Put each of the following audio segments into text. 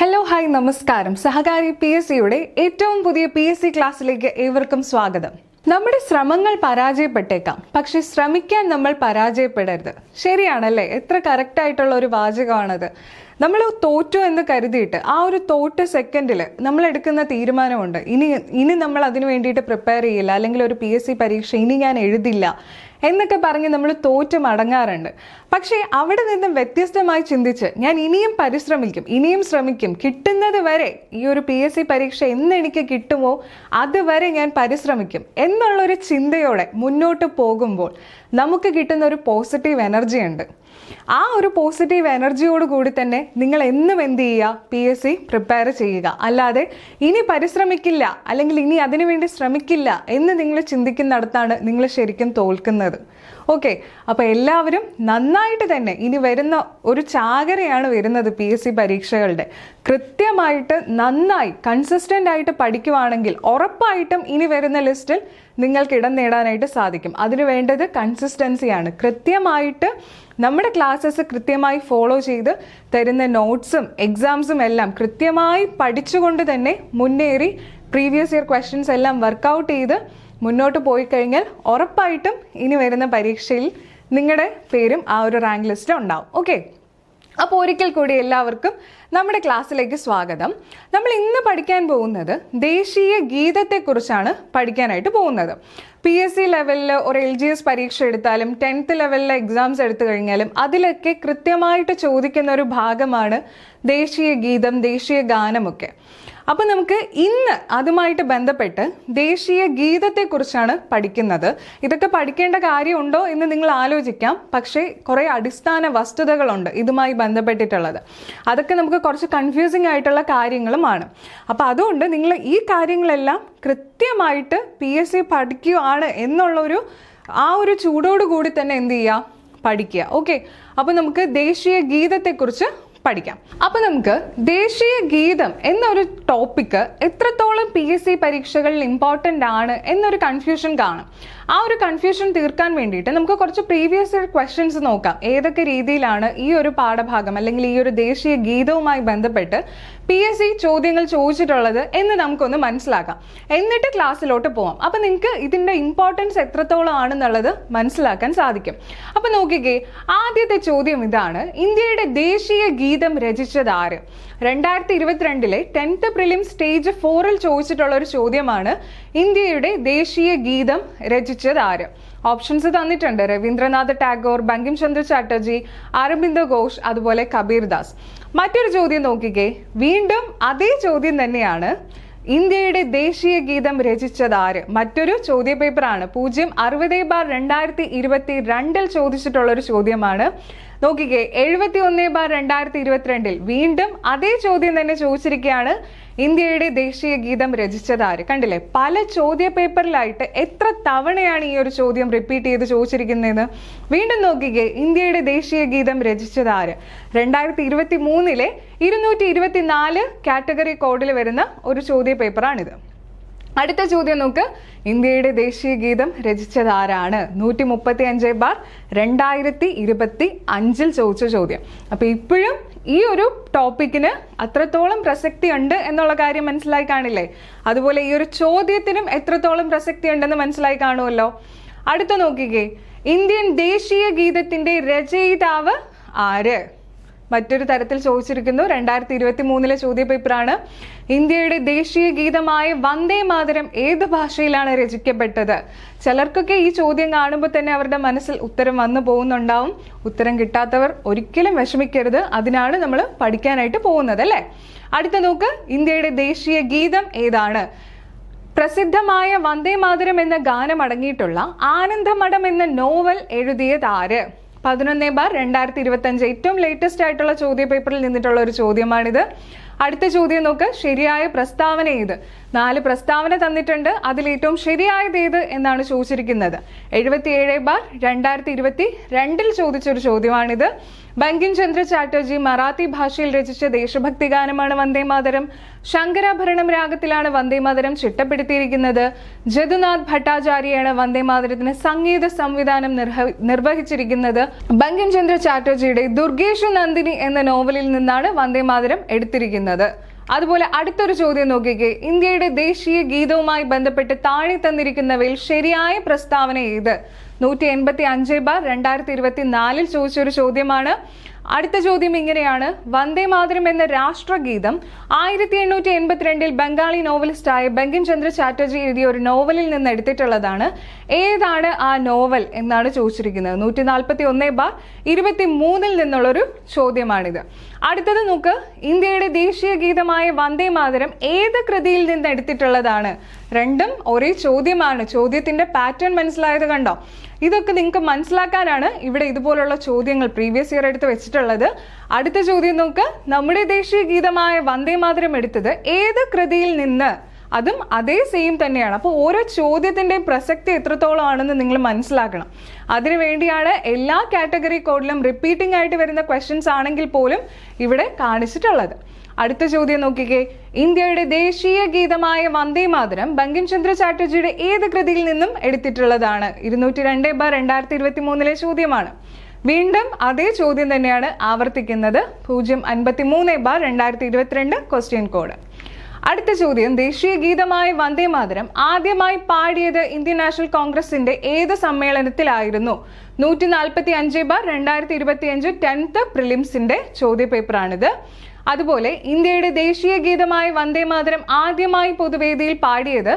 Hello hi നമസ്കാരം. സഹകാരി PSCയുടെ ഏറ്റവും പുതിയ PSC ക്ലാസ്സിലേക്ക് ഏവർക്കും സ്വാഗതം. നമ്മുടെ ശ്രമങ്ങൾ പരാജയപ്പെട്ടേക്കാം, പക്ഷെ ശ്രമിക്കാൻ നമ്മൾ പരാജയപ്പെടരുത്. ശരിയാണല്ലേ? എത്ര കറക്റ്റ് ആയിട്ടുള്ള ഒരു വാചകമാണത്. നമ്മൾ തോറ്റു എന്ന് കരുതിയിട്ട് ആ ഒരു തോറ്റ സെക്കൻഡിൽ നമ്മൾ എടുക്കുന്ന തീരുമാനമുണ്ട്, ഇനി നമ്മൾ അതിന് വേണ്ടിയിട്ട് പ്രിപ്പയർ ചെയ്യില്ല, അല്ലെങ്കിൽ ഒരു PSC പരീക്ഷ ഇനി ഞാൻ എഴുതില്ല എന്നൊക്കെ പറഞ്ഞ് നമ്മൾ തോറ്റ് മടങ്ങാറുണ്ട്. പക്ഷേ അവിടെ നിന്നും വ്യത്യസ്തമായി ചിന്തിച്ച് ഞാൻ ഇനിയും പരിശ്രമിക്കും, ഇനിയും ശ്രമിക്കും, കിട്ടുന്നത് വരെ ഈ ഒരു PSC പരീക്ഷ എന്നെനിക്ക് കിട്ടുമോ അതുവരെ ഞാൻ പരിശ്രമിക്കും എന്നുള്ളൊരു ചിന്തയോടെ മുന്നോട്ട് പോകുമ്പോൾ നമുക്ക് കിട്ടുന്ന ഒരു പോസിറ്റീവ് എനർജി ഉണ്ട്. ആ ഒരു പോസിറ്റീവ് എനർജിയോട് കൂടി തന്നെ നിങ്ങൾ എന്നും എന്ത് ചെയ്യുക, PSC പ്രിപ്പയർ ചെയ്യുക. അല്ലാതെ ഇനി പരിശ്രമിക്കില്ല അല്ലെങ്കിൽ ഇനി അതിനുവേണ്ടി ശ്രമിക്കില്ല എന്ന് നിങ്ങൾ ചിന്തിക്കുന്നിടത്താണ് നിങ്ങൾ ശരിക്കും തോൽക്കുന്നത്. ഓക്കെ, അപ്പോൾ എല്ലാവരും നന്നായിട്ട് തന്നെ, ഇനി വരുന്ന ഒരു ചാകരയാണ് വരുന്നത് PSC പരീക്ഷകളുടെ, കൃത്യമായിട്ട് നന്നായി കൺസിസ്റ്റൻ്റ് ആയിട്ട് പഠിക്കുവാണെങ്കിൽ ഉറപ്പായിട്ടും ഇനി വരുന്ന ലിസ്റ്റിൽ നിങ്ങൾക്ക് ഇടം നേടാനായിട്ട് സാധിക്കും. അതിന് വേണ്ടത് കൺസിസ്റ്റൻസിയാണ്. കൃത്യമായിട്ട് നമ്മുടെ ക്ലാസ്സസ് കൃത്യമായി ഫോളോ ചെയ്ത് തരുന്ന നോട്ട്സും എക്സാംസും എല്ലാം കൃത്യമായി പഠിച്ചുകൊണ്ട് തന്നെ മുന്നേറി പ്രീവിയസ് ഇയർ ക്വസ്റ്റ്യൻസ് എല്ലാം വർക്കൗട്ട് ചെയ്ത് മുന്നോട്ട് പോയി കഴിഞ്ഞാൽ ഉറപ്പായിട്ടും ഇനി വരുന്ന പരീക്ഷയിൽ നിങ്ങളുടെ പേരും ആ ഒരു റാങ്ക് ലിസ്റ്റിൽ ഉണ്ടാവും. ഓക്കെ, അപ്പോൾ ഒരിക്കൽ കൂടി എല്ലാവർക്കും നമ്മുടെ ക്ലാസ്സിലേക്ക് സ്വാഗതം. നമ്മൾ ഇന്ന് പഠിക്കാൻ പോകുന്നത് ദേശീയ ഗീതത്തെക്കുറിച്ചാണ് പഠിക്കാനായിട്ട് പോകുന്നത്. PSC ലെവലിൽ ഒരു LGS പരീക്ഷ എടുത്താലും 10th ലെവലിലെ എക്സാംസ് എടുത്തു കഴിഞ്ഞാലും അതിലൊക്കെ കൃത്യമായിട്ട് ചോദിക്കുന്ന ഒരു ഭാഗമാണ് ദേശീയ ഗീതം, ദേശീയ ഗാനമൊക്കെ. അപ്പോൾ നമുക്ക് ഇന്ന് അതുമായിട്ട് ബന്ധപ്പെട്ട് ദേശീയ ഗീതത്തെക്കുറിച്ചാണ് പഠിക്കുന്നത്. ഇതൊക്കെ പഠിക്കേണ്ട കാര്യമുണ്ടോ എന്ന് നിങ്ങൾ ആലോചിക്കാം, പക്ഷേ കുറേ അടിസ്ഥാന വസ്തുതകളുണ്ട് ഇതുമായി ബന്ധപ്പെട്ടിട്ടുള്ളത്. അതൊക്കെ നമുക്ക് കുറച്ച് കൺഫ്യൂസിങ് ആയിട്ടുള്ള കാര്യങ്ങളുമാണ്. അപ്പോൾ അതുകൊണ്ട് നിങ്ങൾ ഈ കാര്യങ്ങളെല്ലാം കൃത്യമായിട്ട് PSC പഠിക്കുകയാണ് എന്നുള്ളൊരു ആ ഒരു ചൂടോട് കൂടി തന്നെ എന്ത് ചെയ്യുക, പഠിക്കുക. ഓക്കെ, അപ്പോൾ നമുക്ക് ദേശീയ ഗീതത്തെക്കുറിച്ച് പഠിക്കാം. അപ്പൊ നമുക്ക് ദേശീയ ഗീതം എന്നൊരു ടോപ്പിക്ക് എത്രത്തോളം PSC പരീക്ഷകളിൽ ഇമ്പോർട്ടൻ്റ് ആണ് എന്നൊരു കൺഫ്യൂഷൻ കാണും. ആ ഒരു കൺഫ്യൂഷൻ തീർക്കാൻ വേണ്ടിയിട്ട് നമുക്ക് കുറച്ച് പ്രീവിയസ് ഇയർ ക്വസ്റ്റ്യൻസ് നോക്കാം. ഏതൊക്കെ രീതിയിലാണ് ഈ ഒരു പാഠഭാഗം അല്ലെങ്കിൽ ഈ ഒരു ദേശീയ ഗീതവുമായി ബന്ധപ്പെട്ട് PSC ചോദ്യങ്ങൾ ചോദിച്ചിട്ടുള്ളത് എന്ന് നമുക്കൊന്ന് മനസ്സിലാക്കാം. എന്നിട്ട് ക്ലാസ്സിലോട്ട് പോവാം. അപ്പൊ നിങ്ങൾക്ക് ഇതിന്റെ ഇമ്പോർട്ടൻസ് എത്രത്തോളം ആണെന്നുള്ളത് മനസ്സിലാക്കാൻ സാധിക്കും. അപ്പൊ നോക്കിക്കേ, ആദ്യത്തെ ചോദ്യം ഇതാണ്: ഇന്ത്യയുടെ ദേശീയ ഗീതം രചിച്ചത് ആര്? 2022 10th പ്രിലിം സ്റ്റേജ് 4 ചോദിച്ചിട്ടുള്ള ഒരു ചോദ്യമാണ്. ഇന്ത്യയുടെ ദേശീയ ഗീതം രചിച്ചത് ആര്? ഓപ്ഷൻസ് തന്നിട്ടുണ്ട്: രവീന്ദ്രനാഥ് ടാഗോർ, ബങ്കിം ചന്ദ്ര ചാറ്റർജി, അരബിന്ദോ ഘോഷ്, അതുപോലെ കബീർ ദാസ്. മറ്റൊരു ചോദ്യം നോക്കിക്കേ, വീണ്ടും അതേ ചോദ്യം തന്നെയാണ്. ഇന്ത്യയുടെ ദേശീയ ഗീതം രചിച്ചത് ആര്? മറ്റൊരു ചോദ്യ പേപ്പറാണ്. 060/2022 ചോദിച്ചിട്ടുള്ള ഒരു ചോദ്യമാണ്. നോക്കിക്കേ, 71/2022 വീണ്ടും അതേ ചോദ്യം തന്നെ ചോദിച്ചിരിക്കുകയാണ്. ഇന്ത്യയുടെ ദേശീയ ഗീതം രചിച്ചത് ആര്? കണ്ടില്ലേ, പല ചോദ്യ പേപ്പറിലായിട്ട് എത്ര തവണയാണ് ഈ ഒരു ചോദ്യം റിപ്പീറ്റ് ചെയ്ത് ചോദിച്ചിരിക്കുന്നതെന്ന്. വീണ്ടും നോക്കിക്കേ, ഇന്ത്യയുടെ ദേശീയ ഗീതം രചിച്ചത് ആര്? 2023 224 കാറ്റഗറി കോഡിൽ വരുന്ന ഒരു ചോദ്യ പേപ്പറാണിത്. അടുത്ത ചോദ്യം നോക്ക്, ഇന്ത്യയുടെ ദേശീയ ഗീതം രചിച്ചത് ആരാണ്? 135/2025 ചോദിച്ച ചോദ്യം. അപ്പൊ ഇപ്പോഴും ഈ ഒരു ടോപ്പിക്കിന് അത്രത്തോളം പ്രസക്തി ഉണ്ട് എന്നുള്ള കാര്യം മനസ്സിലായി കാണില്ലേ? അതുപോലെ ഈ ഒരു ചോദ്യത്തിനും എത്രത്തോളം പ്രസക്തി ഉണ്ടെന്ന് മനസ്സിലായി കാണുമല്ലോ. അടുത്ത നോക്കിക്കേ, ഇന്ത്യൻ ദേശീയ ഗീതത്തിന്റെ രചയിതാവ് ആര്? മറ്റൊരു തരത്തിൽ ചോദിച്ചിരിക്കുന്നു. 2023 ചോദ്യ പേപ്പറാണ്. ഇന്ത്യയുടെ ദേശീയ ഗീതമായ വന്ദേ മാതരം ഏത് ഭാഷയിലാണ് രചിക്കപ്പെട്ടത്? ചിലർക്കൊക്കെ ഈ ചോദ്യം കാണുമ്പോൾ തന്നെ അവരുടെ മനസ്സിൽ ഉത്തരം വന്നു പോകുന്നുണ്ടാവും. ഉത്തരം കിട്ടാത്തവർ ഒരിക്കലും വിഷമിക്കരുത്, അതിനാണ് നമ്മൾ പഠിക്കാനായിട്ട് പോകുന്നത് അല്ലേ. അടുത്ത നോക്ക്, ഇന്ത്യയുടെ ദേശീയ ഗീതം ഏതാണ്? പ്രസിദ്ധമായ വന്ദേ മാതരം എന്ന ഗാനം അടങ്ങിയിട്ടുള്ള ആനന്ദമഠം എന്ന നോവൽ എഴുതിയത് ആര്? 11/2025 ഏറ്റവും ലേറ്റസ്റ്റ് ആയിട്ടുള്ള ചോദ്യ പേപ്പറിൽ നിന്നിട്ടുള്ള ഒരു ചോദ്യമാണിത്. അടുത്ത ചോദ്യം നോക്ക്, ശരിയായ പ്രസ്താവന ഏത്? 4 പ്രസ്താവന തന്നിട്ടുണ്ട്. അതിൽ ഏറ്റവും ശരിയായത് ഏത് എന്നാണ് ചോദിച്ചിരിക്കുന്നത്. 77/2022 ചോദിച്ചൊരു ചോദ്യമാണിത്. ബങ്കിം ചന്ദ്ര ചാറ്റർജി മറാത്തി ഭാഷയിൽ രചിച്ച ദേശഭക്തി ഗാനമാണ് വന്ദേ മാതരം. ശങ്കരാഭരണം രാഗത്തിലാണ് വന്ദേമാതരം ചിട്ടപ്പെടുത്തിയിരിക്കുന്നത്. ജദുനാഥ് ഭട്ടാചാര്യയാണ് വന്ദേമാതരത്തിന് സംഗീത സംവിധാനം നിർവഹിച്ചിരിക്കുന്നത്. ബങ്കിം ചന്ദ്ര ചാറ്റർജിയുടെ ദുർഗേഷ് നന്ദിനി എന്ന നോവലിൽ നിന്നാണ് വന്ദേമാതരം എടുത്തിരിക്കുന്നത്. അതുപോലെ അടുത്തൊരു ചോദ്യം നോക്കിക്കേ. ഇന്ത്യയുടെ ദേശീയ ഗീതവുമായി ബന്ധപ്പെട്ട് താഴെ തന്നിരിക്കുന്നവയിൽ ശരിയായ പ്രസ്താവന ഏത്? 185/2024 ചോദിച്ചൊരു ചോദ്യമാണ്. അടുത്ത ചോദ്യം ഇങ്ങനെയാണ്: വന്ദേമാതരം എന്ന രാഷ്ട്രഗീതം 1882 ബംഗാളി നോവലിസ്റ്റായ ബങ്കിം ചന്ദ്ര ചാറ്റർജി എഴുതിയ ഒരു നോവലിൽ നിന്ന് എടുത്തിട്ടുള്ളതാണ്. ഏതാണ് ആ നോവൽ എന്നാണ് ചോദിച്ചിരിക്കുന്നത്. 141/23 നിന്നുള്ളൊരു ചോദ്യമാണിത്. അടുത്തത് നോക്ക്. ഇന്ത്യയുടെ ദേശീയ ഗീതമായ വന്ദേമാതരം ഏത് കൃതിയിൽ നിന്ന് എടുത്തിട്ടുള്ളതാണ്? രണ്ടും ഒരേ ചോദ്യമാണ്. ചോദ്യത്തിന്റെ പാറ്റേൺ മനസ്സിലായത് കണ്ടോ? ഇതൊക്കെ നിങ്ങൾക്ക് മനസ്സിലാക്കാനാണ് ഇവിടെ ഇതുപോലുള്ള ചോദ്യങ്ങൾ പ്രീവിയസ് ഇയർ എടുത്ത് വെച്ചിട്ടുള്ളത്. അടുത്ത ചോദ്യം നോക്ക്. നമ്മുടെ ദേശീയ ഗീതമായ വന്ദേമാതരം എടുത്തത് ഏത് കൃതിയിൽ നിന്ന്? അതും അതേ സെയിം തന്നെയാണ്. അപ്പോൾ ഓരോ ചോദ്യത്തിൻ്റെയും പ്രസക്തി എത്രത്തോളം ആണെന്ന് നിങ്ങൾ മനസ്സിലാക്കണം. അതിനു വേണ്ടിയാണ് എല്ലാ കാറ്റഗറി കോഡിലും റിപ്പീറ്റിംഗ് ആയിട്ട് വരുന്ന ക്വസ്റ്റ്യൻസ് ആണെങ്കിൽ പോലും ഇവിടെ കാണിച്ചിട്ടുള്ളത്. അടുത്ത ചോദ്യം നോക്കിക്കേ. ഇന്ത്യയുടെ ദേശീയ ഗീതമായ വന്ദേമാതരം ബങ്കിം ചന്ദ്ര ചാറ്റർജിയുടെ ഏത് കൃതിയിൽ നിന്നും എടുത്തിട്ടുള്ളതാണ്? 202/2023 ചോദ്യമാണ്. വീണ്ടും അതേ ചോദ്യം തന്നെയാണ് ആവർത്തിക്കുന്നത്. 053/2022 ക്വസ്റ്റ്യൻ കോഡ്. അടുത്ത ചോദ്യം. ദേശീയ ഗീതമായ വന്ദേമാതരം ആദ്യമായി പാടിയത് ഇന്ത്യൻ നാഷണൽ കോൺഗ്രസിന്റെ ഏത് സമ്മേളനത്തിലായിരുന്നു? 145/2025 10th പ്രിലിംസിന്റെ ചോദ്യപേപ്പറാണിത്. അതുപോലെ ഇന്ത്യയുടെ ദേശീയ ഗീതമായ വന്ദേമാതരം ആദ്യമായി പൊതുവേദിയിൽ പാടിയത്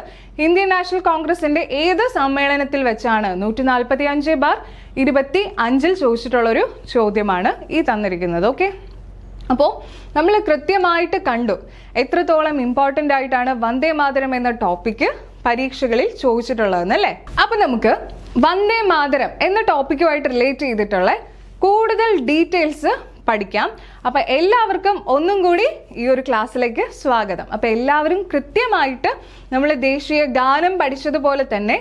ഇന്ത്യൻ നാഷണൽ കോൺഗ്രസിന്റെ ഏത് സമ്മേളനത്തിൽ വെച്ചാണ്? 145/25 ചോദിച്ചിട്ടുള്ളൊരു ചോദ്യമാണ് ഈ തന്നിരിക്കുന്നത്. ഓക്കെ, അപ്പോൾ നമ്മൾ കൃത്യമായിട്ട് കണ്ടു എത്രത്തോളം ഇമ്പോർട്ടൻ്റ് ആയിട്ടാണ് വന്ദേമാതരം എന്ന ടോപ്പിക്ക് പരീക്ഷകളിൽ ചോദിച്ചിട്ടുള്ളതെന്നല്ലേ. അപ്പം നമുക്ക് വന്ദേമാതരം എന്ന ടോപ്പിക്കുമായിട്ട് റിലേറ്റ് ചെയ്തിട്ടുള്ള കൂടുതൽ ഡീറ്റെയിൽസ് പഠിക്കാം. അപ്പം എല്ലാവർക്കും ഒന്നും കൂടി ഈ ഒരു ക്ലാസ്സിലേക്ക് സ്വാഗതം. അപ്പം എല്ലാവരും കൃത്യമായിട്ട് നമ്മൾ ദേശീയ ഗാനം പഠിച്ചതുപോലെ തന്നെ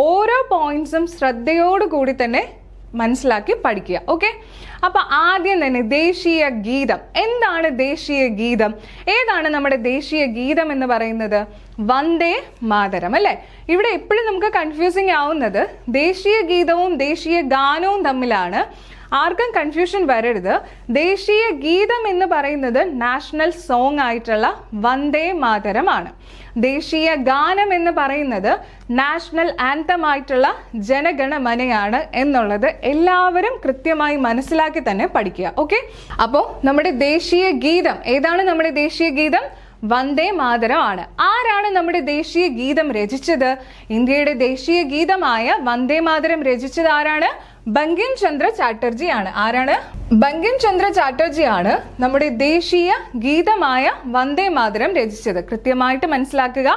ഓരോ പോയിന്റ്സും ശ്രദ്ധയോടുകൂടി തന്നെ മനസ്സിലാക്കി പഠിക്കുക. ഓക്കെ, അപ്പൊ ആദ്യം തന്നെ ദേശീയ ഗീതം. എന്താണ് ദേശീയ ഗീതം? ഏതാണ് നമ്മുടെ ദേശീയ ഗീതം എന്ന് പറയുന്നത്? വന്ദേ മാതരം അല്ലെ. ഇവിടെ എപ്പോഴും നമുക്ക് കൺഫ്യൂസിങ് ആവുന്നത് ദേശീയ ഗീതവും ദേശീയ ഗാനവും തമ്മിലാണ്. ആർക്കും കൺഫ്യൂഷൻ വരരുത്. ദേശീയ ഗീതം എന്ന് പറയുന്നത് നാഷണൽ സോങ് ആയിട്ടുള്ള വന്ദേ മാതരമാണ്. ദേശീയ ഗാനം എന്ന് പറയുന്നത് നാഷണൽ ആന്തം ആയിട്ടുള്ള ജനഗണമനയാണ് എന്നുള്ളത് എല്ലാവരും കൃത്യമായി മനസ്സിലാക്കി തന്നെ പഠിക്കുക. ഓക്കെ, അപ്പോൾ നമ്മുടെ ദേശീയ ഗീതം ഏതാണ്? നമ്മുടെ ദേശീയ ഗീതം വന്ദേ മാതരം ആണ്. ആരാണ് നമ്മുടെ ദേശീയ ഗീതം രചിച്ചത്? ഇന്ത്യയുടെ ദേശീയ ഗീതമായ വന്ദേ മാതരം രചിച്ചത് ആരാണ്? ബങ്കിം ചന്ദ്ര ചാറ്റർജി ആണ്. ആരാണ്? ബങ്കിം ചന്ദ്ര ചാറ്റർജി ആണ് നമ്മുടെ ദേശീയ ഗീതമായ വന്ദേ മാതരം രചിച്ചത്. കൃത്യമായിട്ട് മനസ്സിലാക്കുക.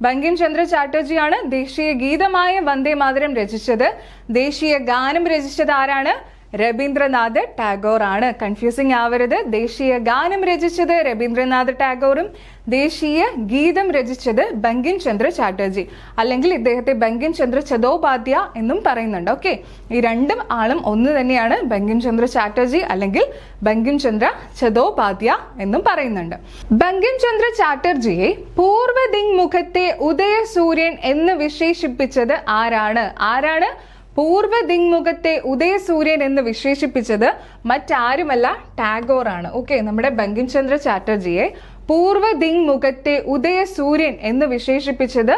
ബങ്കിം ചന്ദ്ര ചാറ്റർജിയാണ് ദേശീയ ഗീതമായ വന്ദേ മാതരം രചിച്ചത്. ദേശീയ ഗാനം രചിച്ചത് ആരാണ്? രവീന്ദ്രനാഥ് ടാഗോർ ആണ്. കൺഫ്യൂസിങ് ആവരുത്. ദേശീയ ഗാനം രചിച്ചത് രവീന്ദ്രനാഥ് ടാഗോറും ദേശീയ ഗീതം രചിച്ചത് ബങ്കിം ചന്ദ്ര ചാറ്റർജി, അല്ലെങ്കിൽ ഇദ്ദേഹത്തെ ബങ്കിം ചന്ദ്ര ചതോപാധ്യ എന്നും പറയുന്നുണ്ട്. ഓക്കെ, ഈ രണ്ടും ആളും ഒന്ന് തന്നെയാണ്. ബങ്കിം ചന്ദ്ര ചാറ്റർജി അല്ലെങ്കിൽ ബങ്കിം ചന്ദ്ര ചതോപാധ്യ എന്നും പറയുന്നുണ്ട്. ബങ്കിം ചന്ദ്ര ചാറ്റർജിയെ പൂർവ്വ ദിങ്മുഖത്തെ ഉദയസൂര്യൻ എന്ന് വിശേഷിപ്പിച്ചത് ആരാണ്? ആരാണ് പൂർവ്വ ദിങ്മുഖത്തെ ഉദയസൂര്യൻ എന്ന് വിശേഷിപ്പിച്ചത്? മറ്റാരുമല്ല, ടാഗോർ ആണ്. ഓക്കെ, നമ്മുടെ ബങ്കിം ചന്ദ്ര ചാറ്റർജിയെ പൂർവ്വ ദിങ്മുഖത്തെ ഉദയസൂര്യൻ എന്ന് വിശേഷിപ്പിച്ചത്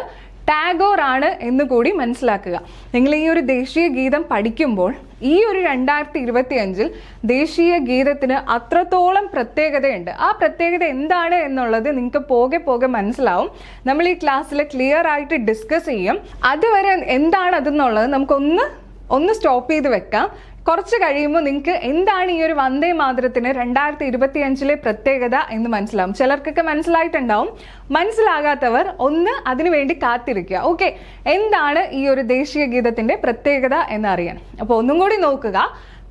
ടാഗോർ ആണ് എന്ന് കൂടി മനസ്സിലാക്കുക. നിങ്ങൾ ഈ ഒരു ദേശീയ ഗീതം പഠിക്കുമ്പോൾ ഈ ഒരു 2025 ദേശീയ ഗീതത്തിന് അത്രത്തോളം പ്രത്യേകതയുണ്ട്. ആ പ്രത്യേകത എന്താണ് എന്നുള്ളത് നിങ്ങൾക്ക് പോകെ പോകെ മനസ്സിലാവും. നമ്മൾ ഈ ക്ലാസ്സിൽ ക്ലിയർ ആയിട്ട് ഡിസ്കസ് ചെയ്യും. അതുവരെ എന്താണ് അതെന്നുള്ളത് നമുക്കൊന്ന് സ്റ്റോപ്പ് ചെയ്ത് വെക്കാം. കുറച്ച് കഴിയുമ്പോൾ നിങ്ങൾക്ക് എന്താണ് ഈ ഒരു വന്ദേ മാതരത്തിന് 2025 പ്രത്യേകത എന്ന് മനസ്സിലാവും. ചിലർക്കൊക്കെ മനസ്സിലായിട്ടുണ്ടാവും. മനസ്സിലാകാത്തവർ അതിനു വേണ്ടി കാത്തിരിക്കുക. ഓക്കെ, എന്താണ് ഈ ഒരു ദേശീയ ഗീതത്തിന്റെ പ്രത്യേകത എന്നറിയാൻ. അപ്പോൾ ഒന്നും കൂടി നോക്കുക.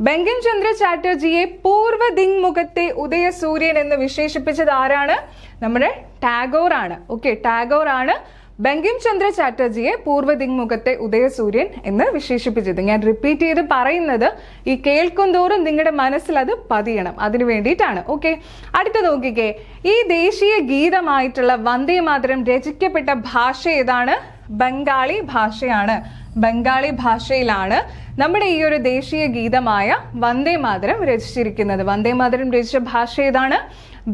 ബങ്കിം ചന്ദ്ര ചാറ്റർജിയെ പൂർവ്വ ദിങ്മുഖത്തെ ഉദയസൂര്യൻ എന്ന് വിശേഷിപ്പിച്ചത് ആരാണ്? നമ്മുടെ ടാഗോർ ആണ്. ഓക്കെ, ടാഗോർ ആണ് ബങ്കിം ചന്ദ്ര ചാറ്റർജിയെ പൂർവ്വദിങ്മുഖത്തെ ഉദയസൂര്യൻ എന്ന് വിശേഷിപ്പിച്ചത്. ഞാൻ റിപ്പീറ്റ് ചെയ്ത് പറയുന്നത് ഈ കേൾക്കും തോറും നിങ്ങളുടെ മനസ്സിൽ അത് പതിയണം, അതിനു വേണ്ടിയിട്ടാണ്. ഓക്കെ, അടുത്ത നോക്കിക്കേ. ഈ ദേശീയ ഗീതമായിട്ടുള്ള വന്ദേ മാതരം രചിക്കപ്പെട്ട ഭാഷ ഏതാണ്? ബംഗാളി ഭാഷയാണ്. ബംഗാളി ഭാഷയിലാണ് നമ്മുടെ ഈ ഒരു ദേശീയ ഗീതമായ വന്ദേ മാതരം രചിച്ചിരിക്കുന്നത്. വന്ദേ മാതരം രചിച്ച ഭാഷ ഏതാണ്?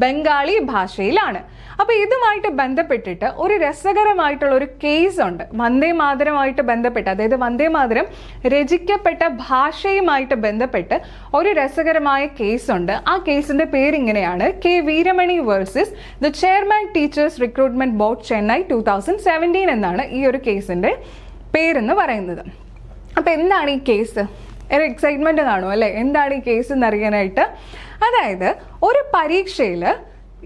ബംഗാളി ഭാഷയിലാണ്. അപ്പൊ ഇതുമായിട്ട് ബന്ധപ്പെട്ടിട്ട് ഒരു രസകരമായിട്ടുള്ള ഒരു കേസ് ഉണ്ട് വന്ദേ മാതരമായിട്ട് ബന്ധപ്പെട്ട്, അതായത് വന്ദേ മാതരം രചിക്കപ്പെട്ട ഭാഷയുമായിട്ട് ബന്ധപ്പെട്ട് ഒരു രസകരമായ കേസ് ഉണ്ട്. ആ കേസിന്റെ പേര് ഇങ്ങനെയാണ്: K Veeramani versus the chairman teachers recruitment board Chennai 2017 എന്നാണ് ഈ ഒരു കേസിന്റെ പേരെന്ന് പറയുന്നത്. അപ്പൊ എന്താണ് ഈ കേസ്? ഒരു എക്സൈറ്റ്മെന്റ് കാണും അല്ലെ, എന്താണ് ഈ കേസ് എന്നറിയാനായിട്ട്. അതായത് ഒരു പരീക്ഷയിൽ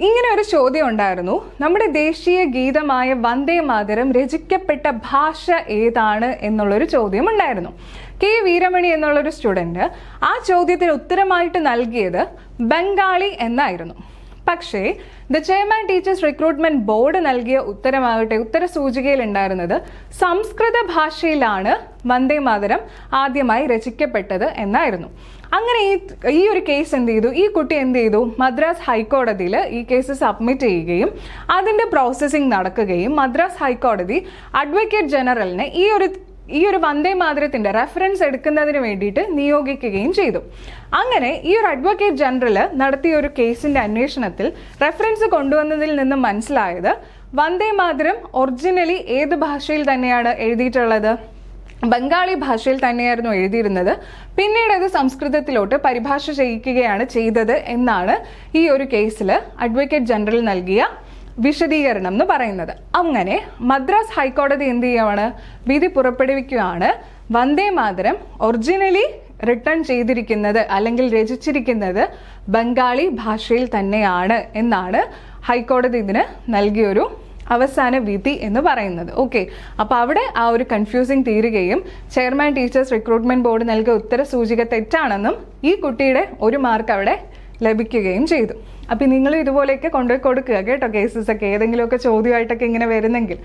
ഇങ്ങനെ ഒരു ചോദ്യം ഉണ്ടായിരുന്നു: നമ്മുടെ ദേശീയ ഗീതമായ വന്ദേ മാതരം രചിക്കപ്പെട്ട ഭാഷ ഏതാണ് എന്നുള്ളൊരു ചോദ്യം ഉണ്ടായിരുന്നു. കെ വീരമണി എന്നുള്ളൊരു സ്റ്റുഡന്റ് ആ ചോദ്യത്തിന് ഉത്തരമായിട്ട് നൽകിയത് ബംഗാളി എന്നായിരുന്നു. പക്ഷേ the chairman teachers recruitment board നൽകിയ ഉത്തരമാകട്ടെ, ഉത്തര സൂചികയിൽ ഉണ്ടായിരുന്നത് സംസ്കൃത ഭാഷയിലാണ് വന്ദേ മാതരം ആദ്യമായി രചിക്കപ്പെട്ടത് എന്നായിരുന്നു. അങ്ങനെ ഈ ഒരു കേസ് എന്ത് ചെയ്തു? ഈ കുട്ടി എന്ത് ചെയ്തു? മദ്രാസ് ഹൈക്കോടതിയിൽ ഈ കേസ് സബ്മിറ്റ് ചെയ്യുകയും അതിന്റെ പ്രോസസ്സിംഗ് നടക്കുകയും മദ്രാസ് ഹൈക്കോടതി അഡ്വക്കേറ്റ് ജനറലിനെ ഈ ഒരു വന്ദേ മാതരത്തിന്റെ റെഫറൻസ് എടുക്കുന്നതിന് വേണ്ടിയിട്ട് നിയോഗിക്കുകയും ചെയ്തു. അങ്ങനെ ഈ ഒരു അഡ്വക്കേറ്റ് ജനറൽ നടത്തിയ ഒരു കേസിന്റെ അന്വേഷണത്തിൽ റെഫറൻസ് കൊണ്ടുവന്നതിൽ നിന്നും മനസ്സിലായത് വന്ദേ മാതരം ഒറിജിനലി ഏത് ഭാഷയിൽ തന്നെയാണ് എഴുതിയിട്ടുള്ളത്? ബംഗാളി ഭാഷയിൽ തന്നെയായിരുന്നു എഴുതിയിരുന്നത്. പിന്നീട് അത് സംസ്കൃതത്തിലോട്ട് പരിഭാഷ ചെയ്യിക്കുകയാണ് ചെയ്തത് എന്നാണ് ഈ ഒരു കേസിൽ അഡ്വക്കേറ്റ് ജനറൽ നൽകിയ വിശദീകരണം എന്ന് പറയുന്നത്. അങ്ങനെ മദ്രാസ് ഹൈക്കോടതി എന്ത് ചെയ്യുകയാണ്? വിധി പുറപ്പെടുവിക്കുകയാണ്. വന്ദേ മാതരം ഒറിജിനലി റിട്ടേൺ ചെയ്തിരിക്കുന്നത് അല്ലെങ്കിൽ രചിച്ചിരിക്കുന്നത് ബംഗാളി ഭാഷയിൽ തന്നെയാണ് എന്നാണ് ഹൈക്കോടതി ഇതിന് നൽകിയൊരു അവസാന വിധി എന്ന് പറയുന്നത്. ഓക്കെ, അപ്പൊ അവിടെ ആ ഒരു കൺഫ്യൂസിങ് തീരുകയും ചെയർമാൻ ടീച്ചേഴ്സ് റിക്രൂട്ട്മെന്റ് ബോർഡ് നൽകിയ ഉത്തര സൂചിക തെറ്റാണെന്നും ഈ കുട്ടിയുടെ ഒരു മാർക്ക് അവിടെ ലഭിക്കുകയും ചെയ്തു. അപ്പൊ നിങ്ങൾ ഇതുപോലെയൊക്കെ കൊണ്ടുപോയി കൊടുക്കുക കേട്ടോ, കേസസ് ഒക്കെ ഏതെങ്കിലുമൊക്കെ ചോദ്യമായിട്ടൊക്കെ ഇങ്ങനെ വരുന്നെങ്കിൽ.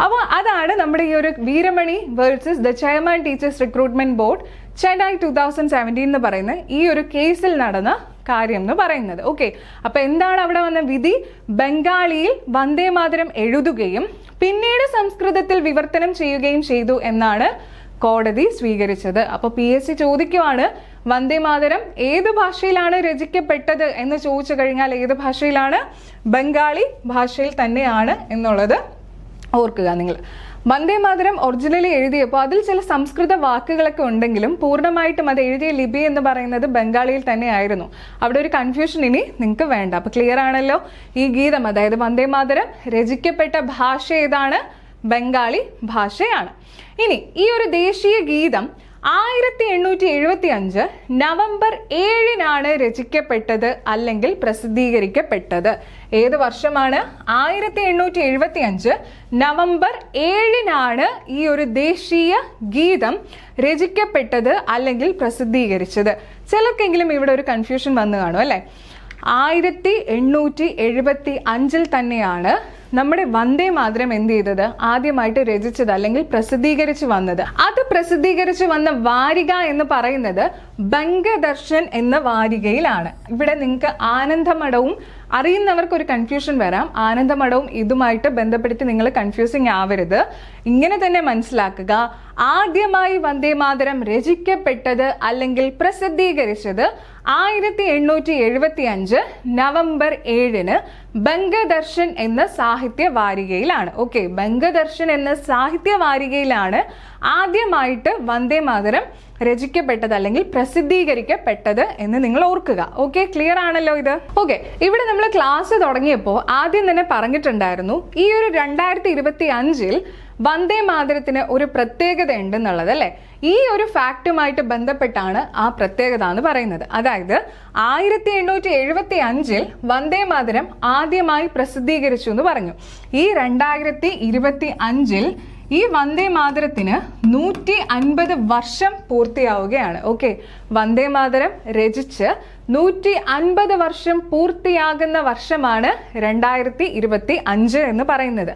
അപ്പോൾ അതാണ് നമ്മുടെ ഈ ഒരു Veeramani versus the chairman teachers recruitment board Chennai 2017 എന്ന് പറയുന്ന ഈ ഒരു കേസിൽ നടന്ന കാര്യം എന്ന് പറയുന്നത്. ഓക്കെ, അപ്പൊ എന്താണ് അവിടെ വന്ന വിധി? ബംഗാളിയിൽ വന്ദേ മാതരം എഴുതുകയും പിന്നീട് സംസ്കൃതത്തിൽ വിവർത്തനം ചെയ്യുകയും ചെയ്തു എന്നാണ് കോടതി സ്വീകരിച്ചത്. അപ്പൊ PSC ചോദിക്കുവാണ്, വന്ദേ മാതരം ഏത് ഭാഷയിലാണ് രചിക്കപ്പെട്ടത് എന്ന് ചോദിച്ചു കഴിഞ്ഞാൽ ഏത് ഭാഷയിലാണ്? ബംഗാളി ഭാഷയിൽ തന്നെയാണ് എന്നുള്ളത് ഓർക്കുക നിങ്ങൾ. വന്ദേ മാതരം ഒറിജിനലി എഴുതിയപ്പോൾ അതിൽ ചില സംസ്കൃത വാക്കുകളൊക്കെ ഉണ്ടെങ്കിലും പൂർണ്ണമായിട്ടും അത് എഴുതിയ ലിപി എന്ന് പറയുന്നത് ബംഗാളിയിൽ തന്നെ ആയിരുന്നു. അവിടെ ഒരു കൺഫ്യൂഷൻ ഇനി നിങ്ങൾക്ക് വേണ്ട. അപ്പൊ ക്ലിയർ ആണല്ലോ? ഈ ഗീതം, അതായത് വന്ദേ മാതരം രചിക്കപ്പെട്ട ഭാഷ ഏതാണ്? ബംഗാളി ഭാഷയാണ്. ഇനി ഈ ഒരു ദേശീയ ഗീതം 1875 നവംബർ 7 രചിക്കപ്പെട്ടത് അല്ലെങ്കിൽ പ്രസിദ്ധീകരിക്കപ്പെട്ടത്. ഏത് വർഷമാണ്? 1875 നവംബർ 7 ഈ ഒരു ദേശീയ ഗീതം രചിക്കപ്പെട്ടത് അല്ലെങ്കിൽ പ്രസിദ്ധീകരിച്ചത്. ചിലർക്കെങ്കിലും ഇവിടെ ഒരു കൺഫ്യൂഷൻ വന്നു കാണും അല്ലെ. 1875 തന്നെയാണ് നമ്മുടെ വന്ദേ മാതരം എന്ത് ചെയ്തത്? ആദ്യമായിട്ട് രചിച്ചത് അല്ലെങ്കിൽ പ്രസിദ്ധീകരിച്ചു വന്നത്. അത് പ്രസിദ്ധീകരിച്ചു വന്ന വാരിക എന്ന് പറയുന്നത് ബംഗദർശൻ എന്ന വാരികയിലാണ്. ഇവിടെ നിങ്ങൾക്ക് ആനന്ദമഠവും അറിയുന്നവർക്ക് ഒരു കൺഫ്യൂഷൻ വരാം. ആനന്ദമഠവും ഇതുമായിട്ട് ബന്ധപ്പെടുത്തി നിങ്ങൾ കൺഫ്യൂസിങ് ആവരുത്. ഇങ്ങനെ തന്നെ മനസ്സിലാക്കുക, ആദ്യമായി വന്ദേ മാതരം രചിക്കപ്പെട്ടത് അല്ലെങ്കിൽ പ്രസിദ്ധീകരിച്ചത് 1875 നവംബർ 7 ബംഗദർശൻ എന്ന സാഹിത്യ വാരികയിലാണ്. ഓക്കെ, ബംഗദർശൻ എന്ന സാഹിത്യ വാരികയിലാണ് ആദ്യമായിട്ട് വന്ദേ മാതരം രചിക്കപ്പെട്ടത് അല്ലെങ്കിൽ പ്രസിദ്ധീകരിക്കപ്പെട്ടത് എന്ന് നിങ്ങൾ ഓർക്കുക. ഓക്കെ, ക്ലിയർ ആണല്ലോ ഇത്? ഓക്കെ, ഇവിടെ നമ്മൾ ക്ലാസ് തുടങ്ങിയപ്പോൾ ആദ്യം തന്നെ പറഞ്ഞിട്ടുണ്ടായിരുന്നു ഈ ഒരു 2025 വന്ദേ മാതരത്തിന് ഒരു പ്രത്യേകത ഉണ്ടെന്നുള്ളത് അല്ലെ. ഈ ഒരു ഫാക്റ്റുമായിട്ട് ബന്ധപ്പെട്ടാണ് ആ പ്രത്യേകത എന്ന് പറയുന്നത്. അതായത് 1875 വന്ദേ മാതരം ആദ്യമായി പ്രസിദ്ധീകരിച്ചു എന്ന് പറഞ്ഞു. ഈ 2025 ഈ വന്ദേ മാതരത്തിന് 150 വർഷം പൂർത്തിയാവുകയാണ്. ഓക്കെ, വന്ദേ മാതരം രചിച്ച് 150 വർഷം പൂർത്തിയാകുന്ന വർഷമാണ് 2025 എന്ന് പറയുന്നത്.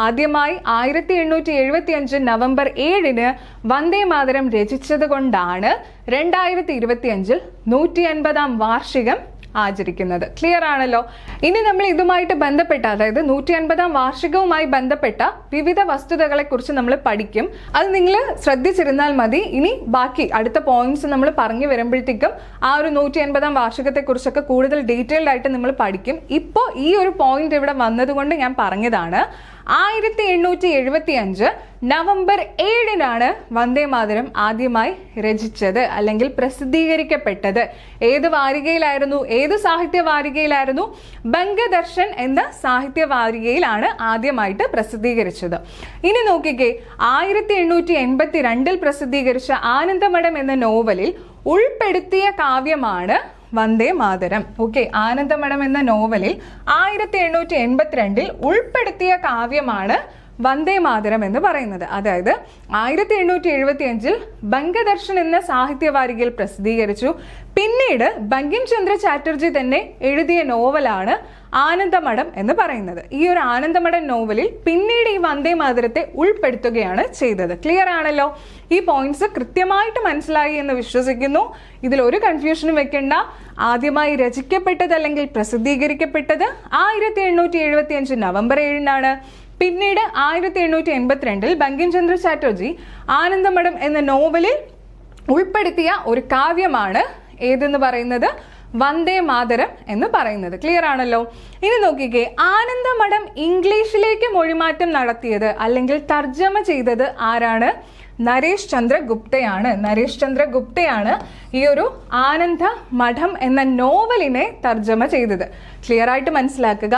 ആദ്യമായി 1875 നവംബർ 7 വന്ദേ മാതരം രചിച്ചത് കൊണ്ടാണ് 2025 150-ാം വാർഷികം ആചരിക്കുന്നത്. ക്ലിയർ ആണല്ലോ. ഇനി നമ്മൾ ഇതുമായിട്ട് ബന്ധപ്പെട്ട, അതായത് 150-ാം വാർഷികവുമായി ബന്ധപ്പെട്ട വിവിധ വസ്തുതകളെ കുറിച്ച് നമ്മൾ പഠിക്കും. അത് നിങ്ങൾ ശ്രദ്ധിച്ചിരുന്നാൽ മതി. ഇനി ബാക്കി അടുത്ത പോയിന്റ്സ് നമ്മൾ പറഞ്ഞു വരുമ്പോഴത്തേക്കും ആ ഒരു 150-ാം വാർഷികത്തെ കുറിച്ചൊക്കെ കൂടുതൽ ഡീറ്റെയിൽഡ് ആയിട്ട് നമ്മൾ പഠിക്കും. ഇപ്പോൾ ഈ ഒരു പോയിന്റ് ഇവിടെ വന്നതുകൊണ്ട് ഞാൻ പറഞ്ഞതാണ്. 1875 നവംബർ 7 വന്ദേ മാതരം ആദ്യമായി രചിച്ചത് അല്ലെങ്കിൽ പ്രസിദ്ധീകരിക്കപ്പെട്ടത്. ഏത് വാരികയിലായിരുന്നു? ഏത് സാഹിത്യ വാരികയിലായിരുന്നു? ബംഗദർശൻ എന്ന സാഹിത്യ വാരികയിലാണ് ആദ്യമായിട്ട് പ്രസിദ്ധീകരിച്ചത്. ഇനി നോക്കിക്കേ, 1882 പ്രസിദ്ധീകരിച്ച ആനന്ദമഠം എന്ന നോവലിൽ ഉൾപ്പെടുത്തിയ കാവ്യമാണ് വന്ദേ മാതരം. ഓക്കെ, ആനന്ദമഠം എന്ന നോവലിൽ 1882 ഉൾപ്പെടുത്തിയ കാവ്യമാണ് വന്ദേ മാതരം എന്ന് പറയുന്നത്. അതായത് 1875 ബംഗദർശൻ എന്ന സാഹിത്യവാരികയിൽ പ്രസിദ്ധീകരിച്ചു. പിന്നീട് ബങ്കിം ചന്ദ്ര ചാറ്റർജി തന്നെ എഴുതിയ നോവലാണ് ആനന്ദമഠം എന്ന് പറയുന്നത്. ഈ ഒരു ആനന്ദമഠം നോവലിൽ പിന്നീട് ഈ വന്ദേ മാതരത്തെ ഉൾപ്പെടുത്തുകയാണ് ചെയ്തത്. ക്ലിയർ ആണല്ലോ. ഈ പോയിന്റ്സ് കൃത്യമായിട്ട് മനസ്സിലായി എന്ന് വിശ്വസിക്കുന്നു. ഇതിൽ ഒരു കൺഫ്യൂഷനും വെക്കേണ്ട. ആദ്യമായി രചിക്കപ്പെട്ടത് അല്ലെങ്കിൽ പ്രസിദ്ധീകരിക്കപ്പെട്ടത് 1875 നവംബർ 7 പിന്നീട് 1882 ബങ്കിം ചന്ദ്ര ചാറ്റർജി ആനന്ദമഠം എന്ന നോവലിൽ ഉൾപ്പെടുത്തിയ ഒരു കാവ്യമാണ് ഏതെന്ന് പറയുന്നത്? വന്ദേ മാതരം എന്ന് പറയുന്നത്. ക്ലിയർ ആണല്ലോ. ഇനി നോക്കിക്കേ, ആനന്ദമഠം ഇംഗ്ലീഷിലേക്ക് മൊഴിമാറ്റം നടത്തിയത് അല്ലെങ്കിൽ തർജ്ജമ ചെയ്തത് ആരാണ്? നരേഷ് ചന്ദ്ര ഗുപ്തയാണ്. നരേഷ് ചന്ദ്ര ഗുപ്തയാണ് ഈ ഒരു ആനന്ദ മഠം എന്ന നോവലിനെ തർജ്ജമ ചെയ്തത്. ക്ലിയർ ആയിട്ട് മനസ്സിലാക്കുക.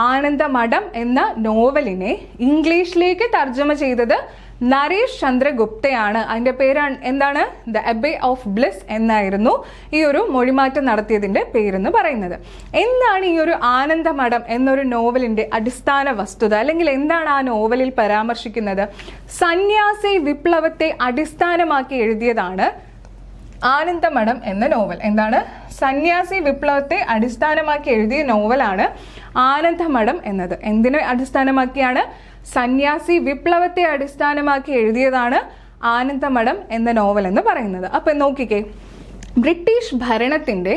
ആനന്ദമഠം എന്ന നോവലിനെ ഇംഗ്ലീഷിലേക്ക് തർജ്ജമ ചെയ്തത് നരേഷ് ചന്ദ്ര ഗുപ്തയാണ്. അതിന്റെ പേര് എന്താണ്? ദ അബേ ഓഫ് ബ്ലിസ് എന്നായിരുന്നു ഈ ഒരു മൊഴിമാറ്റം നടത്തിയതിന്റെ പേരെന്ന് പറയുന്നത്. എന്താണ് ഈ ഒരു ആനന്ദമഠം എന്നൊരു നോവലിന്റെ അടിസ്ഥാന വസ്തുത, അല്ലെങ്കിൽ എന്താണ് ആ നോവലിൽ പരാമർശിക്കുന്നത്? സന്യാസി വിപ്ലവത്തെ അടിസ്ഥാനമാക്കി എഴുതിയതാണ് ആനന്ദമഠം എന്ന നോവൽ. എന്താണ്? സന്യാസി വിപ്ലവത്തെ അടിസ്ഥാനമാക്കി എഴുതിയ നോവലാണ് ആനന്ദമഠം എന്നത്. എന്തിനെ അടിസ്ഥാനമാക്കിയാണ്? സന്യാസി വിപ്ലവത്തെ അടിസ്ഥാനമാക്കി എഴുതിയതാണ് ആനന്ദമഠം എന്ന നോവൽ എന്ന് പറയുന്നത്. അപ്പൊ നോക്കിക്കേ, ബ്രിട്ടീഷ് ഭരണത്തിന്റെ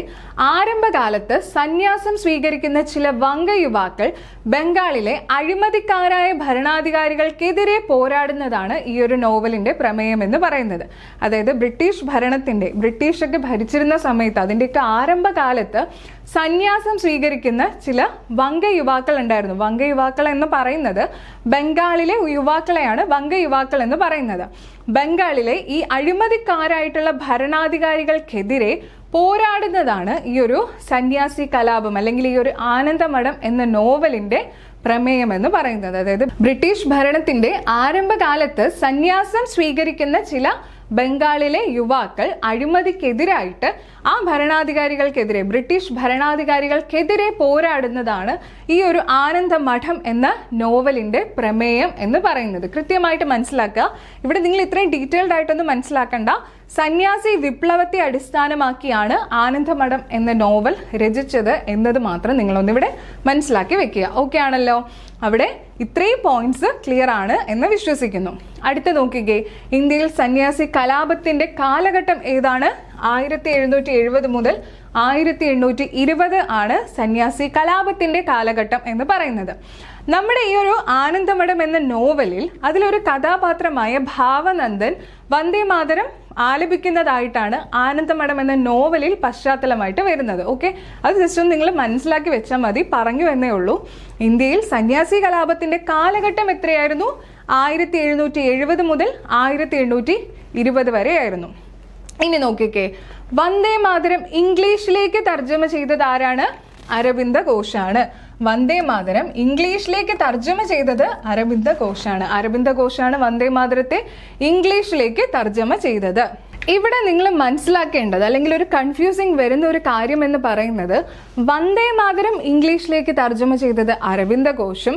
ആരംഭകാലത്ത് സന്യാസം സ്വീകരിക്കുന്ന ചില വങ്ക യുവാക്കൾ ബംഗാളിലെ അഴിമതിക്കാരായ ഭരണാധികാരികൾക്കെതിരെ പോരാടുന്നതാണ് ഈ ഒരു നോവലിന്റെ പ്രമേയം എന്ന് പറയുന്നത്. അതായത് ബ്രിട്ടീഷൊക്കെ ഭരിച്ചിരുന്ന സമയത്ത്, അതിൻ്റെയൊക്കെ ആരംഭകാലത്ത് സന്യാസം സ്വീകരിക്കുന്ന ചില വങ്ക യുവാക്കൾ ഉണ്ടായിരുന്നു. വങ്ക യുവാക്കൾ എന്ന് പറയുന്നത് ബംഗാളിലെ യുവാക്കളെയാണ് വങ്ക യുവാക്കൾ എന്ന് പറയുന്നത്. ബംഗാളിലെ ഈ അഴിമതിക്കാരായിട്ടുള്ള ഭരണാധികാരികൾക്കെതിരെ പോരാടുന്നതാണ് ഈ ഒരു സന്യാസി കലാപം അല്ലെങ്കിൽ ഈ ഒരു ആനന്ദമഠം എന്ന നോവലിന്റെ പ്രമേയം എന്ന് പറയുന്നത്. അതായത് ബ്രിട്ടീഷ് ഭരണത്തിന്റെ ആരംഭകാലത്ത് സന്യാസം സ്വീകരിക്കുന്ന ചില ബംഗാളിലെ യുവാക്കൾ അഴിമതിക്കെതിരായിട്ട് ആ ഭരണാധികാരികൾക്കെതിരെ, ബ്രിട്ടീഷ് ഭരണാധികാരികൾക്കെതിരെ പോരാടുന്നതാണ് ഈ ഒരു ആനന്ദമഠം എന്ന നോവലിന്റെ പ്രമേയം എന്ന് പറയുന്നത്. കൃത്യമായിട്ട് മനസ്സിലാക്കുക. ഇവിടെ നിങ്ങൾ ഇത്രയും ഡീറ്റെയിൽഡ് ആയിട്ടൊന്നും മനസ്സിലാക്കണ്ട. സന്യാസി വിപ്ലവത്തെ അടിസ്ഥാനമാക്കിയാണ് ആനന്ദമഠം എന്ന നോവൽ രചിച്ചത് എന്നത് മാത്രം നിങ്ങളൊന്നിവിടെ മനസ്സിലാക്കി വെക്കുക. ഓക്കെ ആണല്ലോ. അവിടെ ഇത്രയും പോയിന്റ്സ് ക്ലിയർ ആണ് എന്ന് വിശ്വസിക്കുന്നു. അടുത്ത നോക്കിക്കേ, ഇന്ത്യയിൽ സന്യാസി കലാപത്തിന്റെ കാലഘട്ടം ഏതാണ്? 1770 മുതൽ 1820 ആണ് സന്യാസി കലാപത്തിന്റെ കാലഘട്ടം എന്ന് പറയുന്നത്. നമ്മുടെ ഈ ഒരു ആനന്ദമഠം എന്ന നോവലിൽ അതിലൊരു കഥാപാത്രമായ ഭാവനന്ദൻ വന്ദേ മാതരം ആലപിക്കുന്നതായിട്ടാണ് ആനന്ദമഠം എന്ന നോവലിൽ പശ്ചാത്തലമായിട്ട് വരുന്നത്. ഓക്കെ, അത് ജസ്റ്റ് ഒന്ന് നിങ്ങൾ മനസ്സിലാക്കി വെച്ചാൽ മതി. പറഞ്ഞു എന്നേ ഉള്ളൂ. ഇന്ത്യയിൽ സന്യാസി കലാപത്തിന്റെ കാലഘട്ടം എത്രയായിരുന്നു? 1770 മുതൽ 1820 വരെ ആയിരുന്നു. ഇനി നോക്കിക്കേ, വന്ദേ മാതരം ഇംഗ്ലീഷിലേക്ക് തർജ്ജമ ചെയ്തത് ആരാണ്? അരവിന്ദ ഘോഷാണ്. വന്ദേ മാതരം ഇംഗ്ലീഷിലേക്ക് തർജ്ജമ ചെയ്തത് അരവിന്ദ ഘോഷാണ്. അരവിന്ദ ഘോഷാണ് വന്ദേ മാതരത്തെ ഇംഗ്ലീഷിലേക്ക് തർജ്ജമ ചെയ്തത്. ഇവിടെ നിങ്ങൾ മനസ്സിലാക്കേണ്ടത് അല്ലെങ്കിൽ ഒരു കൺഫ്യൂസിങ് വരുന്ന ഒരു കാര്യം എന്ന് പറയുന്നത്, വന്ദേ മാതരം ഇംഗ്ലീഷിലേക്ക് തർജ്ജമ ചെയ്തത് അരവിന്ദ ഘോഷും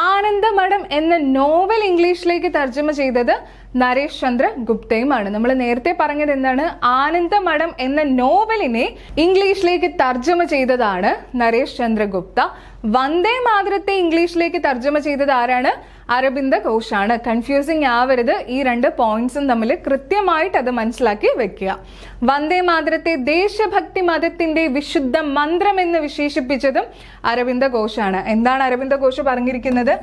ആനന്ദമഠം എന്ന നോവൽ ഇംഗ്ലീഷിലേക്ക് തർജ്ജമ ചെയ്തത് നരേഷ് ചന്ദ്ര ഗുപ്തയുമാണ്. നമ്മൾ നേരത്തെ പറഞ്ഞത് എന്താണ്? ആനന്ദമഠം എന്ന നോവലിനെ ഇംഗ്ലീഷിലേക്ക് തർജ്ജമ ചെയ്തതാണ് നരേഷ് ചന്ദ്ര ഗുപ്ത. വന്ദേ മാതരത്തെ ഇംഗ്ലീഷിലേക്ക് തർജ്ജമ ചെയ്തത് ആരാണ്? അരവിന്ദ ഘോഷാണ്. കൺഫ്യൂസിങ് ആവരുത്. ഈ രണ്ട് പോയിന്റ്സും തമ്മിൽ കൃത്യമായിട്ട് അത് മനസ്സിലാക്കി വെക്കുക. വന്ദേ മാതരത്തെ ദേശഭക്തി മതത്തിന്റെ വിശുദ്ധ മന്ത്രം എന്ന് വിശേഷിപ്പിച്ചതും അരവിന്ദ ഘോഷാണ്. എന്താണ് അരവിന്ദ ഘോഷ് പറഞ്ഞിരിക്കുന്നത്?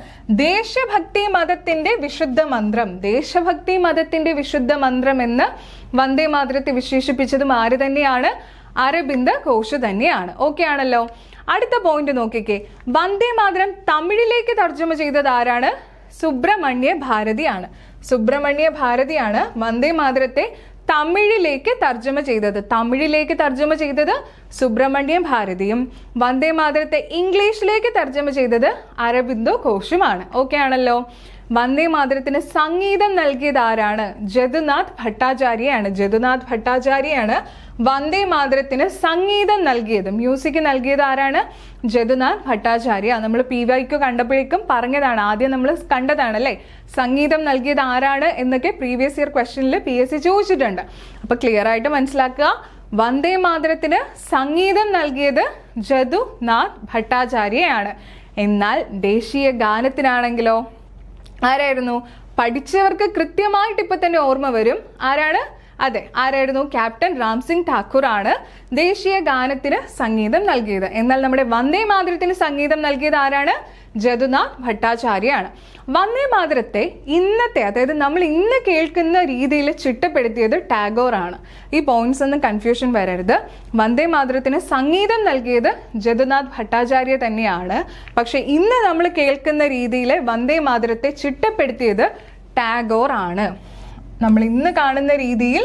ദേശഭക്തി മതത്തിന്റെ വിശുദ്ധ മന്ത്രം. ദേശഭക്തി മതത്തിന്റെ വിശുദ്ധ മന്ത്രം എന്ന് വന്ദേ മാതരത്തെ വിശേഷിപ്പിച്ചതും ആര് തന്നെയാണ്? അരവിന്ദ ഘോഷ് തന്നെയാണ്. ഓക്കെ ആണല്ലോ. അടുത്ത പോയിന്റ് നോക്കിക്കേ. വന്ദേ മാതരം തമിഴിലേക്ക് തർജ്ജമ ചെയ്തത് ആരാണ്? സുബ്രഹ്മണ്യ ഭാരതിയാണ്. സുബ്രഹ്മണ്യ ഭാരതിയാണ് വന്ദേ മാതരത്തെ തമിഴിലേക്ക് തർജ്ജമ ചെയ്തത്. തമിഴിലേക്ക് തർജ്ജമ ചെയ്തത് സുബ്രഹ്മണ്യ ഭാരതിയും വന്ദേ മാതരത്തെ ഇംഗ്ലീഷിലേക്ക് തർജ്ജമ ചെയ്തത് അരബിന്ദോ ഘോഷുമാണ്. ഓക്കെ ആണല്ലോ. വന്ദേ മാതരത്തിന് സംഗീതം നൽകിയത് ആരാണ്? ജദുനാഥ് ഭട്ടാചാര്യയാണ്. ജദുനാഥ് ഭട്ടാചാര്യയാണ് വന്ദേ മാതരത്തിന് സംഗീതം നൽകിയത്. മ്യൂസിക് നൽകിയത് ആരാണ്? ജദുനാഥ് ഭട്ടാചാര്യ. നമ്മൾ PYQ കണ്ടപ്പോഴേക്കും പറഞ്ഞതാണ്, ആദ്യം നമ്മൾ കണ്ടതാണ് അല്ലേ, സംഗീതം നൽകിയത് ആരാണ് എന്നൊക്കെ പ്രീവിയസ് ഇയർ ക്വസ്റ്റ്യനിൽ PSC ചോദിച്ചിട്ടുണ്ട്. അപ്പൊ ക്ലിയർ ആയിട്ട് മനസ്സിലാക്കുക. വന്ദേ മാതരത്തിന് സംഗീതം നൽകിയത് ജദുനാഥ് ഭട്ടാചാര്യയാണ്. എന്നാൽ ദേശീയ ഗാനത്തിനാണെങ്കിലോ ആരായിരുന്നു? പഠിച്ചവർക്ക് കൃത്യമായിട്ട് ഇപ്പൊ തന്നെ ഓർമ്മ വരും. ആരാണ്? അതെ, ആരായിരുന്നു? ക്യാപ്റ്റൻ രാംസിംഗ് ഠാക്കൂർ ആണ് ദേശീയ ഗാനത്തിന് സംഗീതം നൽകിയത്. എന്നാൽ നമ്മുടെ വന്ദേ മാതരത്തിന് സംഗീതം നൽകിയത് ആരാണ്? ജദുനാഥ് ഭട്ടാചാര്യയാണ്. വന്ദേ മാതരത്തെ ഇന്നത്തെ, അതായത് നമ്മൾ ഇന്ന് കേൾക്കുന്ന രീതിയിൽ ചിട്ടപ്പെടുത്തിയത് ടാഗോർ ആണ്. ഈ പോയിന്റ്സ് ഒന്നും കൺഫ്യൂഷൻ വരരുത്. വന്ദേ മാതരത്തിന് സംഗീതം നൽകിയത് ജദുനാഥ് ഭട്ടാചാര്യ തന്നെയാണ്. പക്ഷെ ഇന്ന് നമ്മൾ കേൾക്കുന്ന രീതിയിൽ വന്ദേ മാതരത്തെ ചിട്ടപ്പെടുത്തിയത് ടാഗോർ ആണ്. നമ്മൾ ഇന്ന് കാണുന്ന രീതിയിൽ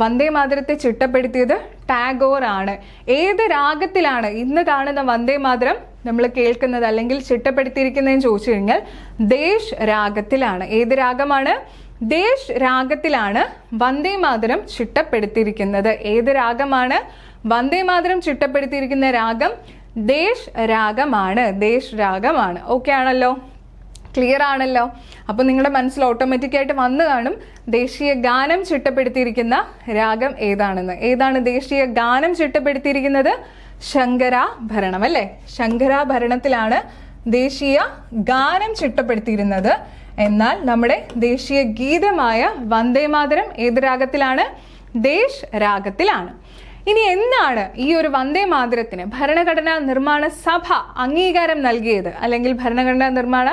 വന്ദേ മാതരത്തെ ചിട്ടപ്പെടുത്തിയത് ടാഗോർ ആണ്. ഏത് രാഗത്തിലാണ് ഇന്ന് കാണുന്ന വന്ദേ മാതരം നമ്മൾ കേൾക്കുന്നത് അല്ലെങ്കിൽ ചിട്ടപ്പെടുത്തിയിരിക്കുന്നതെന്ന് ചോദിച്ചു കഴിഞ്ഞാൽ ദേശ് രാഗത്തിലാണ്. ഏത് രാഗമാണ്? ദേശ് രാഗത്തിലാണ് വന്ദേ മാതരം ചിട്ടപ്പെടുത്തിയിരിക്കുന്നത്. ഏത് രാഗമാണ്? വന്ദേ മാതരം ചിട്ടപ്പെടുത്തിയിരിക്കുന്ന രാഗം ദേശ് രാഗമാണ്. ദേശ് രാഗമാണ്. ഓക്കെ ആണല്ലോ. ക്ലിയർ ആണല്ലോ. അപ്പൊ നിങ്ങളുടെ മനസ്സിൽ ഓട്ടോമാറ്റിക്കായിട്ട് വന്നു കാണും ദേശീയ ഗാനം ചിട്ടപ്പെടുത്തിയിരിക്കുന്ന രാഗം ഏതാണെന്ന്. ഏതാണ് ദേശീയ ഗാനം ചിട്ടപ്പെടുത്തിയിരിക്കുന്നത്? ശങ്കരാഭരണം അല്ലേ? ശങ്കരാഭരണത്തിലാണ് ദേശീയ ഗാനം ചിട്ടപ്പെടുത്തിയിരുന്നത്. എന്നാൽ നമ്മുടെ ദേശീയ ഗീതമായ വന്ദേ മാതരം ഏത് രാഗത്തിലാണ്? ദേശ് രാഗത്തിലാണ്. ഇനി എന്നാണ് ഈ ഒരു വന്ദേ മാതരത്തിന് ഭരണഘടനാ നിർമ്മാണ സഭ അംഗീകാരം നൽകിയത്? അല്ലെങ്കിൽ ഭരണഘടനാ നിർമ്മാണ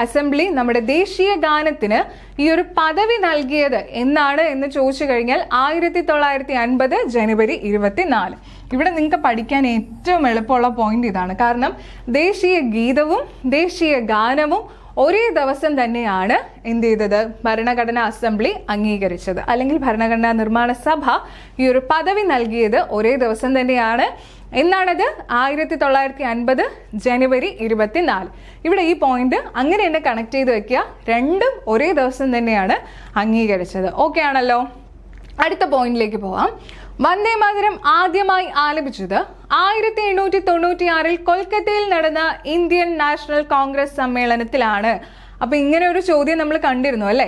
അസംബ്ലി നമ്മുടെ ദേശീയ ഗാനത്തിന് ഈ ഒരു പദവി നൽകിയത് എന്നാണ് എന്ന് ചോദിച്ചു കഴിഞ്ഞാൽ 1950 ജനുവരി 24. ഇവിടെ നിങ്ങൾക്ക് പഠിക്കാൻ ഏറ്റവും എളുപ്പമുള്ള പോയിന്റ് ഇതാണ്. കാരണം ദേശീയ ഗീതവും ദേശീയ ഗാനവും ഒരേ ദിവസം തന്നെയാണ് എന്ത് ചെയ്തത്? ഭരണഘടനാ അസംബ്ലി അംഗീകരിച്ചത്. അല്ലെങ്കിൽ ഭരണഘടനാ നിർമ്മാണ സഭ ഈ ഒരു പദവി നൽകിയത് ഒരേ ദിവസം തന്നെയാണ്. എന്നാണത്? 1950 ജനുവരി 24. ഇവിടെ ഈ പോയിന്റ് അങ്ങനെ തന്നെ കണക്ട് ചെയ്ത് വെക്കുക. രണ്ടും ഒരേ ദിവസം തന്നെയാണ് അംഗീകരിച്ചത്. ഓക്കെ ആണല്ലോ. അടുത്ത പോയിന്റിലേക്ക് പോവാം. വന്ദേ മാതരം ആദ്യമായി ആലപിച്ചത് 1896 കൊൽക്കത്തയിൽ നടന്ന ഇന്ത്യൻ നാഷണൽ കോൺഗ്രസ് സമ്മേളനത്തിലാണ്. അപ്പൊ ഇങ്ങനെ ഒരു ചോദ്യം നമ്മൾ കണ്ടിരുന്നു അല്ലെ?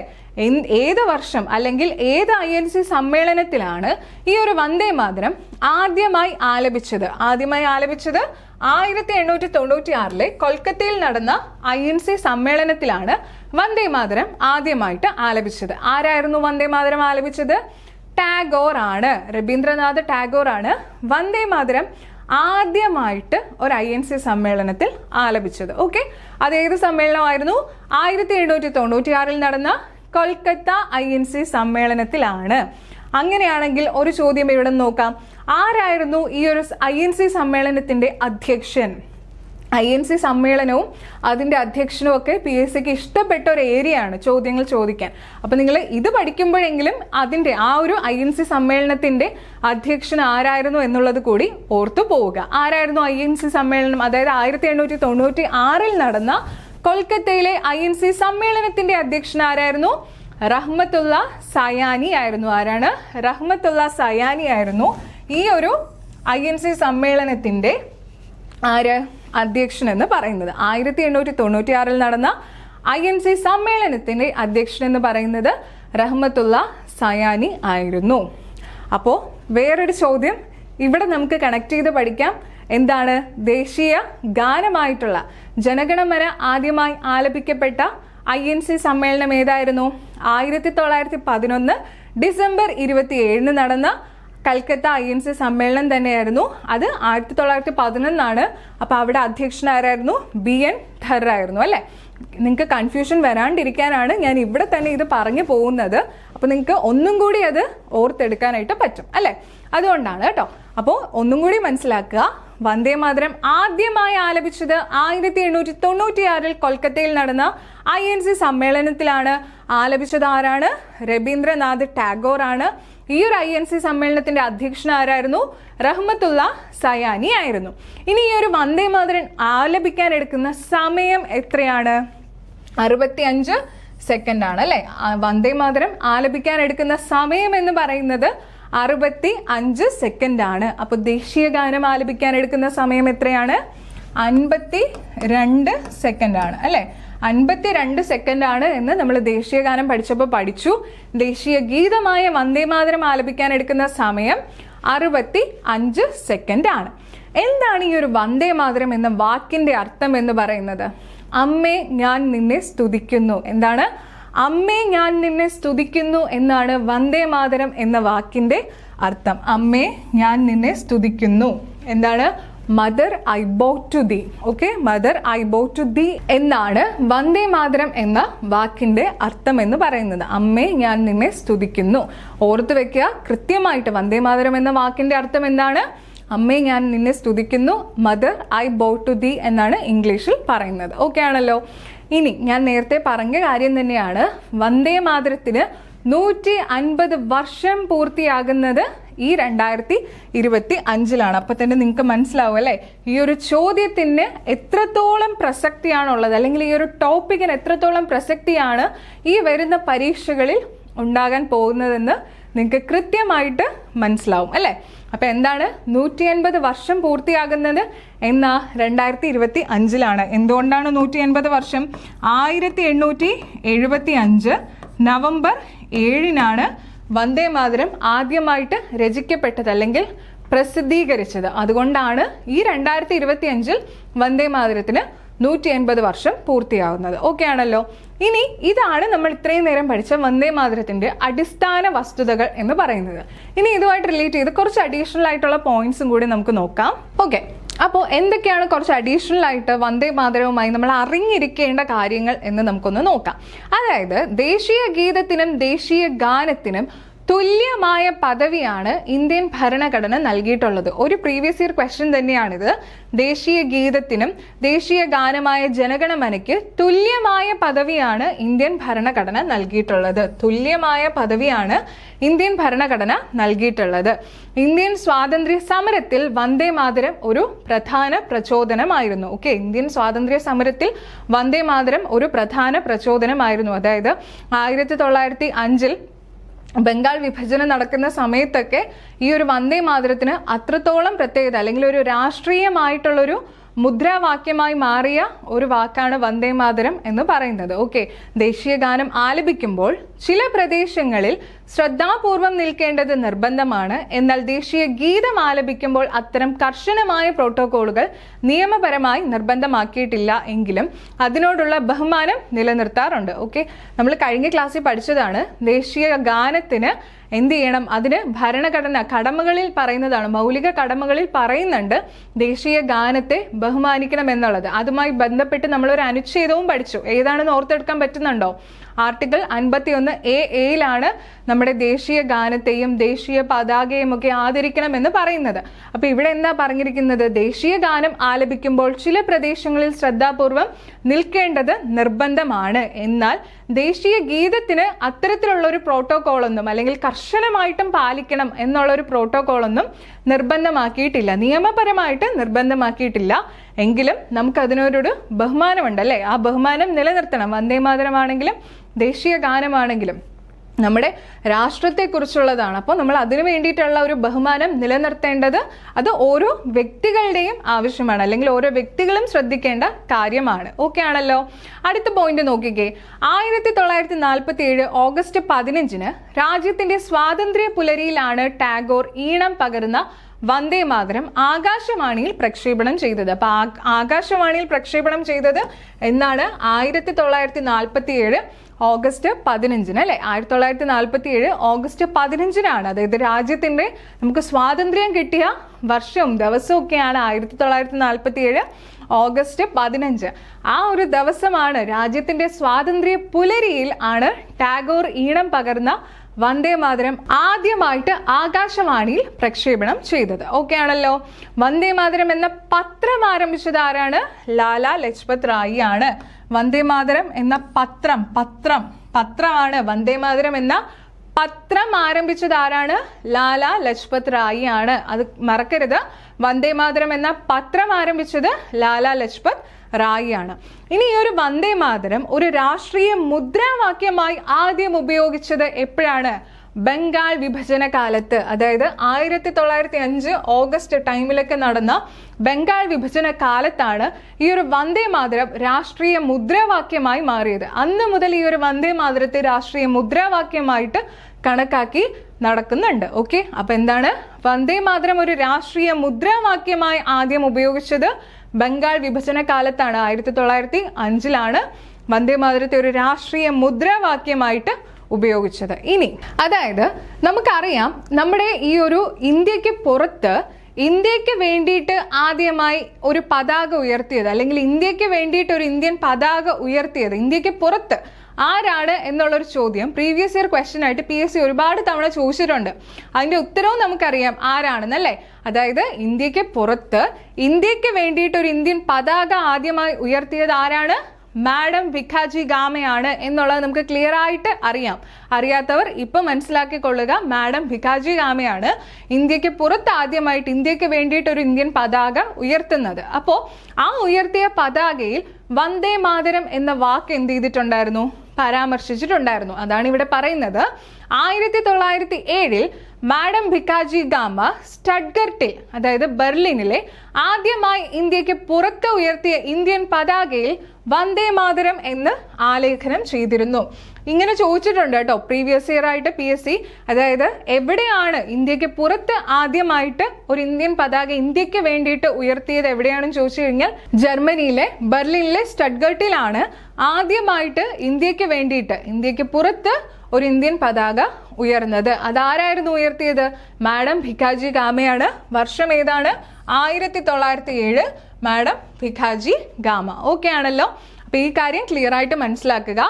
ഏത് വർഷം അല്ലെങ്കിൽ ഏത് INC സമ്മേളനത്തിലാണ് ഈ ഒരു വന്ദേ മാതരം ആദ്യമായി ആലപിച്ചത്? ആദ്യമായി ആലപിച്ചത് 1896 കൊൽക്കത്തയിൽ നടന്ന INC സമ്മേളനത്തിലാണ് വന്ദേ മാതരം ആദ്യമായിട്ട് ആലപിച്ചത്. ആരായിരുന്നു വന്ദേ മാതരം ആലപിച്ചത്? ടാഗോർ ആണ്. രവീന്ദ്രനാഥ് ടാഗോർ ആണ് വന്ദേ മാതരം ആദ്യമായിട്ട് ഒരു INC സമ്മേളനത്തിൽ ആലപിച്ചത്. ഓക്കെ, അത് ഏത് സമ്മേളനമായിരുന്നു? 1896 നടന്ന കൊൽക്കത്ത INC സമ്മേളനത്തിലാണ്. അങ്ങനെയാണെങ്കിൽ ഒരു ചോദ്യം ഇവിടെ നോക്കാം. ആരായിരുന്നു ഈ ഒരു INC സമ്മേളനത്തിന്റെ അധ്യക്ഷൻ? INC സമ്മേളനവും അതിന്റെ അധ്യക്ഷനും ഒക്കെ PSCക്ക് ഇഷ്ടപ്പെട്ട ഒരു ഏരിയ ആണ് ചോദ്യങ്ങൾ ചോദിക്കാൻ. അപ്പൊ നിങ്ങൾ ഇത് പഠിക്കുമ്പോഴെങ്കിലും അതിന്റെ ആ ഒരു INC സമ്മേളനത്തിന്റെ അധ്യക്ഷൻ ആരായിരുന്നു എന്നുള്ളത് കൂടി ഓർത്തു പോവുക. ആരായിരുന്നു INC സമ്മേളനം? അതായത് 1896 നടന്ന കൊൽക്കത്തയിലെ INC സമ്മേളനത്തിന്റെ അധ്യക്ഷൻ ആരായിരുന്നു? റഹ്മത്തുള്ള സയാനി ആയിരുന്നു. ആരാണ്? റഹ്മത്തുള്ള സയാനി ആയിരുന്നു ഈ ഒരു INC സമ്മേളനത്തിന്റെ അധ്യക്ഷൻ എന്ന് പറയുന്നത്. 1896 നടന്ന INC സമ്മേളനത്തിന്റെ അധ്യക്ഷൻ എന്ന് പറയുന്നത് റഹ്മത്തുള്ള സയാനി ആയിരുന്നു. അപ്പോൾ വേറൊരു ചോദ്യം ഇവിടെ നമുക്ക് കണക്ട് ചെയ്ത് പഠിക്കാം. എന്താണ്? ദേശീയ ഗാനമായിട്ടുള്ള ജനഗണമന ആദ്യമായി ആലപിക്കപ്പെട്ട INC സമ്മേളനം ഏതായിരുന്നു? 1911 ഡിസംബർ 27 നടന്ന കൽക്കത്ത INC സമ്മേളനം തന്നെയായിരുന്നു. അത് 1911 അപ്പോൾ അവിടെ അധ്യക്ഷനായിരുന്നു BN ധർ ആയിരുന്നു അല്ലേ. നിങ്ങൾക്ക് കൺഫ്യൂഷൻ വരാണ്ടിരിക്കാനാണ് ഞാൻ ഇവിടെ തന്നെ ഇത് പറഞ്ഞു പോകുന്നത്. അപ്പോൾ നിങ്ങൾക്ക് ഒന്നും കൂടി അത് ഓർത്തെടുക്കാനായിട്ട് പറ്റും അല്ലേ. അതുകൊണ്ടാണ് കേട്ടോ. അപ്പോൾ ഒന്നും കൂടി മനസ്സിലാക്കുക. വന്ദേ മാതരം ആദ്യമായി ആലപിച്ചത് 1896 കൊൽക്കത്തയിൽ നടന്ന INC സമ്മേളനത്തിലാണ്. ആലപിച്ചത് ആരാണ്? രവീന്ദ്രനാഥ് ടാഗോർ ആണ്. ഈ ഒരു INC സമ്മേളനത്തിന്റെ അധ്യക്ഷൻ ആരായിരുന്നു? റഹ്മത്തുള്ള സയാനി ആയിരുന്നു. ഇനി ഈ ഒരു വന്ദേ മാതരം ആലപിക്കാൻ എടുക്കുന്ന സമയം എത്രയാണ്? 65 സെക്കൻഡ് ആണ് അല്ലെ. വന്ദേ മാതരം ആലപിക്കാൻ എടുക്കുന്ന സമയം എന്ന് പറയുന്നത് 65 സെക്കൻഡ് ആണ്. അപ്പൊ ദേശീയ ഗാനം ആലപിക്കാൻ എടുക്കുന്ന സമയം എത്രയാണ്? 52 സെക്കൻഡ് ആണ് അല്ലെ. 52 സെക്കൻഡ് ആണ് എന്ന് നമ്മൾ ദേശീയ ഗാനം പഠിച്ചപ്പോൾ പഠിച്ചു. ദേശീയ ഗീതമായ വന്ദേ മാതരം ആലപിക്കാൻ എടുക്കുന്ന സമയം 65 സെക്കൻഡ് ആണ്. എന്താണ് ഈ ഒരു വന്ദേ മാതരം എന്ന വാക്കിന്റെ അർത്ഥം എന്ന് പറയുന്നത്? അമ്മേ ഞാൻ നിന്നെ സ്തുതിക്കുന്നു. എന്താണ്? അമ്മേ ഞാൻ നിന്നെ സ്തുതിക്കുന്നു എന്നാണ് വന്ദേ മാതരം എന്ന വാക്കിന്റെ അർത്ഥം. അമ്മേ ഞാൻ നിന്നെ സ്തുതിക്കുന്നു. എന്താണ്? Mother I bow to thee. Okay, mother I bow to thee എന്നാണ് വന്ദേ മാതരം എന്ന വാക്കിന്റെ അർത്ഥം എന്ന് പറയുന്നത്. അമ്മേ ഞാൻ നിന്നെ സ്തുതിക്കുന്നു. ഓർത്തു വെക്കുക കൃത്യമായിട്ട്. വന്ദേ മാതരം എന്ന വാക്കിന്റെ അർത്ഥം എന്താണ്? അമ്മേ ഞാൻ നിന്നെ സ്തുതിക്കുന്നു. Mother I bow to thee എന്നാണ് ഇംഗ്ലീഷിൽ പറയുന്നത്. ഓക്കെ ആണല്ലോ. ഇനി ഞാൻ നേരത്തെ പറഞ്ഞ കാര്യം തന്നെയാണ്. വന്ദേ മാതരത്തിന് 150 വർഷം പൂർത്തിയാകുന്നത് ഈ 2025 അപ്പൊ തന്നെ നിങ്ങൾക്ക് മനസ്സിലാവും അല്ലെ ഈ ഒരു ചോദ്യത്തിന് എത്രത്തോളം പ്രസക്തിയാണുള്ളത്, അല്ലെങ്കിൽ ഈ ഒരു ടോപ്പിക്കിന് എത്രത്തോളം പ്രസക്തിയാണ് ഈ വരുന്ന പരീക്ഷകളിൽ ഉണ്ടാകാൻ പോകുന്നതെന്ന് നിങ്ങൾക്ക് കൃത്യമായിട്ട് മനസ്സിലാവും അല്ലെ. അപ്പൊ എന്താണ് 150 വർഷം പൂർത്തിയാകുന്നത് എന്ന 2025 എന്തുകൊണ്ടാണ് 150 വർഷം? 1875 നവംബർ 7 വന്ദേ മാതരം ആദ്യമായിട്ട് രചിക്കപ്പെട്ടത് അല്ലെങ്കിൽ പ്രസിദ്ധീകരിച്ചത്. അതുകൊണ്ടാണ് ഈ 2025 വന്ദേ മാതരത്തിന് 150 വർഷം പൂർത്തിയാവുന്നത്. ഓക്കെ ആണല്ലോ. ഇനി ഇതാണ് നമ്മൾ ഇത്രയും നേരം പഠിച്ച വന്ദേ മാതരത്തിന്റെ അടിസ്ഥാന വസ്തുതകൾ എന്ന് പറയുന്നത്. ഇനി ഇതുമായിട്ട് റിലേറ്റ് ചെയ്ത് കുറച്ച് അഡീഷണൽ ആയിട്ടുള്ള പോയിന്റ്സും കൂടി നമുക്ക് നോക്കാം. ഓക്കെ, അപ്പോൾ എന്തൊക്കെയാണ് കുറച്ച് അഡീഷണൽ ആയിട്ട് വന്ദേ മാതരവുമായി നമ്മൾ അറിഞ്ഞിരിക്കേണ്ട കാര്യങ്ങൾ എന്ന് നമുക്കൊന്ന് നോക്കാം. അതായത് ദേശീയ ഗീതത്തിനും ദേശീയ ഗാനത്തിനും തുല്യമായ പദവിയാണ് ഇന്ത്യൻ ഭരണഘടന നൽകിയിട്ടുള്ളത്. ഒരു പ്രീവിയസ് ഇയർ ക്വസ്റ്റ്യൻ തന്നെയാണിത്. ദേശീയ ഗീതത്തിനും ദേശീയ ഗാനമായ ജനഗണമനയ്ക്ക് തുല്യമായ പദവിയാണ് ഇന്ത്യൻ ഭരണഘടന നൽകിയിട്ടുള്ളത്. തുല്യമായ പദവിയാണ് ഇന്ത്യൻ ഭരണഘടന നൽകിയിട്ടുള്ളത്. ഇന്ത്യൻ സ്വാതന്ത്ര്യ സമരത്തിൽ വന്ദേ മാതരം ഒരു പ്രധാന പ്രചോദനമായിരുന്നു. ഓക്കെ, ഇന്ത്യൻ സ്വാതന്ത്ര്യ സമരത്തിൽ വന്ദേ മാതരം ഒരു പ്രധാന പ്രചോദനമായിരുന്നു. അതായത് 1905 ബംഗാൾ വിഭജനം നടക്കുന്ന സമയത്തൊക്കെ ഈ ഒരു വന്ദേ മാതരത്തിന് അത്രത്തോളം പ്രത്യേകത അല്ലെങ്കിൽ ഒരു രാഷ്ട്രീയമായിട്ടുള്ളൊരു മുദ്രാവാക്യമായി മാറിയ ഒരു വാക്കാണ് വന്ദേ മാതരം എന്ന് പറയുന്നത്. ഓക്കെ, ദേശീയ ഗാനം ആലപിക്കുമ്പോൾ ചില പ്രദേശങ്ങളിൽ ശ്രദ്ധാപൂർവം നിൽക്കേണ്ടത് നിർബന്ധമാണ്. എന്നാൽ ദേശീയ ഗീതം ആലപിക്കുമ്പോൾ അത്തരം കർശനമായ പ്രോട്ടോകോളുകൾ നിയമപരമായി നിർബന്ധമാക്കിയിട്ടില്ല എങ്കിലും അതിനോടുള്ള ബഹുമാനം നിലനിർത്താറുണ്ട്. ഓക്കെ, നമ്മൾ കഴിഞ്ഞ ക്ലാസ്സിൽ പഠിച്ചതാണ് ദേശീയ ഗാനത്തിന് എന്ത് ചെയ്യണം, അതിന് ഭരണഘടന കടമകളിൽ പറയുന്നതാണ്, മൗലിക കടമകളിൽ പറയുന്നുണ്ട് ദേശീയ ഗാനത്തെ ബഹുമാനിക്കണം എന്നുള്ളത്. അതുമായി ബന്ധപ്പെട്ട് നമ്മളൊരു അനുച്ഛേദവും പഠിച്ചു. ഏതാണെന്ന് ഓർത്തെടുക്കാൻ പറ്റുന്നുണ്ടോ? ആർട്ടിക്കിൾ 51A നമ്മുടെ ദേശീയ ഗാനത്തെയും ദേശീയ പതാകയും ഒക്കെ ആദരിക്കണം എന്ന് പറയുന്നത്. അപ്പൊ ഇവിടെ എന്താ പറഞ്ഞിരിക്കുന്നത്? ദേശീയ ഗാനം ആലപിക്കുമ്പോൾ ചില പ്രദേശങ്ങളിൽ ശ്രദ്ധാപൂർവം നിൽക്കേണ്ടത് നിർബന്ധമാണ്. എന്നാൽ ദേശീയ ഗീതത്തിന് അത്തരത്തിലുള്ള ഒരു പ്രോട്ടോകോളൊന്നും അല്ലെങ്കിൽ കർശനമായിട്ടും പാലിക്കണം എന്നുള്ള ഒരു പ്രോട്ടോകോളൊന്നും നിർബന്ധമാക്കിയിട്ടില്ല, നിയമപരമായിട്ട് നിർബന്ധമാക്കിയിട്ടില്ല. എങ്കിലും നമുക്ക് അതിനോടൊരു ബഹുമാനമുണ്ട് അല്ലേ. ആ ബഹുമാനം നിലനിർത്തണം. വന്ദേ മാതരമാണെങ്കിലും ദേശീയ ഗാനമാണെങ്കിലും നമ്മുടെ രാഷ്ട്രത്തെക്കുറിച്ചുള്ളതാണ്. അപ്പോൾ നമ്മൾ അതിനു വേണ്ടിയിട്ടുള്ള ഒരു ബഹുമാനം നിലനിർത്തേണ്ടത് അത് ഓരോ വ്യക്തികളുടെയും ആവശ്യമാണ്, അല്ലെങ്കിൽ ഓരോ വ്യക്തികളും ശ്രദ്ധിക്കേണ്ട കാര്യമാണ്. ഓക്കെ ആണല്ലോ. അടുത്ത പോയിന്റ് നോക്കിക്കേ. 1947 ഓഗസ്റ്റ് 15 രാജ്യത്തിന്റെ സ്വാതന്ത്ര്യ പുലരിയിലാണ് ടാഗോർ ഈണം പകരുന്ന വന്ദേ മാതരം ആകാശവാണിയിൽ പ്രക്ഷേപണം ചെയ്തത്. അപ്പൊ ആകാശവാണിയിൽ പ്രക്ഷേപണം ചെയ്തത് എന്നാണ്? 1947 ഓഗസ്റ്റ് 15 അല്ലെ? 1947 ഓഗസ്റ്റ് 15 അതായത് രാജ്യത്തിന്റെ നമുക്ക് സ്വാതന്ത്ര്യം കിട്ടിയ വർഷവും ദിവസവും ഒക്കെയാണ് 1947 ഓഗസ്റ്റ് 15. ആ ഒരു ദിവസമാണ് രാജ്യത്തിന്റെ സ്വാതന്ത്ര്യ പുലരിയിൽ ആണ് ടാഗോർ ഈണം പകർന്ന വന്ദേ മാതരം ആദ്യമായിട്ട് ആകാശവാണിയിൽ പ്രക്ഷേപണം ചെയ്തത്. ഓക്കെ ആണല്ലോ. വന്ദേ മാതരം എന്ന പത്രം ആരംഭിച്ചത് ആരാണ്? ലാലാ ലജ്പത് റായി ആണ്. വന്ദേ മാതരം എന്ന പത്രമാണ്. വന്ദേ മാതരം എന്ന പത്രം ആരംഭിച്ചത് ആരാണ്? ലാലാ ലജ്പത് റായി ആണ്. അത് മറക്കരുത്. വന്ദേ മാതരം എന്ന പത്രം ആരംഭിച്ചത് ലാലാ ലജ്പത് റായി ആണ്. ഇനി ഈ ഒരു വന്ദേ മാതരം ഒരു രാഷ്ട്രീയ മുദ്രാവാക്യമായി ആദ്യം ഉപയോഗിച്ചത് എപ്പോഴാണ്? ബംഗാൾ വിഭജന കാലത്ത്. അതായത് 1905 ഓഗസ്റ്റ് ടൈമിലൊക്കെ നടന്ന ബംഗാൾ വിഭജന കാലത്താണ് ഈ ഒരു വന്ദേ മാതരം രാഷ്ട്രീയ മുദ്രാവാക്യമായി മാറിയത്. അന്ന് മുതൽ ഈ ഒരു വന്ദേ മാതരത്തെ രാഷ്ട്രീയ മുദ്രാവാക്യമായിട്ട് കണക്കാക്കി നടക്കുന്നുണ്ട്. ഓക്കെ, അപ്പൊ എന്താണ്? വന്ദേ മാതരം ഒരു രാഷ്ട്രീയ മുദ്രാവാക്യമായി ആദ്യം ഉപയോഗിച്ചത് ബംഗാൾ വിഭജന കാലത്താണ്. 1905 വന്ദേ മാതരത്തെ ഒരു രാഷ്ട്രീയ മുദ്രാവാക്യമായിട്ട് ഉപയോഗിച്ചത്. ഇനി അതായത് നമുക്കറിയാം, നമ്മുടെ ഈ ഒരു ഇന്ത്യക്ക് പുറത്ത് ഇന്ത്യക്ക് വേണ്ടിയിട്ട് ആദ്യമായി ഒരു പതാക ഉയർത്തിയത്, അല്ലെങ്കിൽ ഇന്ത്യക്ക് വേണ്ടിയിട്ട് ഒരു ഇന്ത്യൻ പതാക ഉയർത്തിയത് ഇന്ത്യക്ക് പുറത്ത് ആരാണ് എന്നുള്ളൊരു ചോദ്യം പ്രീവിയസ് ഇയർ ക്വസ്റ്റ്യൻ ആയിട്ട് PSC ഒരുപാട് തവണ ചോദിച്ചിട്ടുണ്ട്. അതിന്റെ ഉത്തരവും നമുക്കറിയാം ആരാണെന്നല്ലേ. അതായത് ഇന്ത്യക്ക് പുറത്ത് ഇന്ത്യക്ക് വേണ്ടിയിട്ട് ഒരു ഇന്ത്യൻ പതാക ആദ്യമായി ഉയർത്തിയത് ആരാണ്? മാഡം ഭിക്കാജി ഗാമയാണ് എന്നുള്ളത് നമുക്ക് ക്ലിയർ ആയിട്ട് അറിയാം. അറിയാത്തവർ ഇപ്പൊ മനസ്സിലാക്കിക്കൊള്ളുക. മാഡം ഭിക്കാജി ഗാമയാണ് ഇന്ത്യക്ക് പുറത്ത് ആദ്യമായിട്ട് ഇന്ത്യക്ക് വേണ്ടിയിട്ട് ഒരു ഇന്ത്യൻ പതാക ഉയർത്തുന്നത്. അപ്പോ ആ ഉയർത്തിയ പതാകയിൽ വന്ദേ മാതരം എന്ന വാക്ക് എന്ത് ചെയ്തിട്ടുണ്ടായിരുന്നു? പരാമർശിച്ചിട്ടുണ്ടായിരുന്നു. അതാണ് ഇവിടെ പറയുന്നത്. 1907 മാഡം ഭിക്കാജി ഗാമ സ്റ്റഡ്ഗർട്ടിൽ, അതായത് ബെർലിനിലെ ആദ്യമായി ഇന്ത്യക്ക് പുറത്ത് ഉയർത്തിയ ഇന്ത്യൻ പതാകയിൽ വന്ദേ മാതരം എന്ന് ആലേഖനം ചെയ്തിരുന്നു. ഇങ്ങനെ ചോദിച്ചിട്ടുണ്ട് കേട്ടോ പ്രീവിയസ് ഇയർ ആയിട്ട് PSC. അതായത് എവിടെയാണ് ഇന്ത്യക്ക് പുറത്ത് ആദ്യമായിട്ട് ഒരു ഇന്ത്യൻ പതാക ഇന്ത്യക്ക് വേണ്ടിയിട്ട് ഉയർത്തിയത് എവിടെയാണെന്ന് ചോദിച്ചു കഴിഞ്ഞാൽ ജർമ്മനിയിലെ ബെർലിനിലെ സ്റ്റഡ്ഗർട്ടിലാണ് ആദ്യമായിട്ട് ഇന്ത്യക്ക് വേണ്ടിയിട്ട് ഇന്ത്യക്ക് പുറത്ത് ഒരു ഇന്ത്യൻ പതാക ഉയർന്നത്. അതാരായിരുന്നു ഉയർത്തിയത്? മാഡം ഭിക്കാജി ഗാമയാണ്. വർഷം ഏതാണ്? 1907 മാഡം ഭിക്കാജി ഗാമ. ഓക്കെ ആണല്ലോ. അപ്പൊ ഈ കാര്യം ക്ലിയർ ആയിട്ട് മനസ്സിലാക്കുക.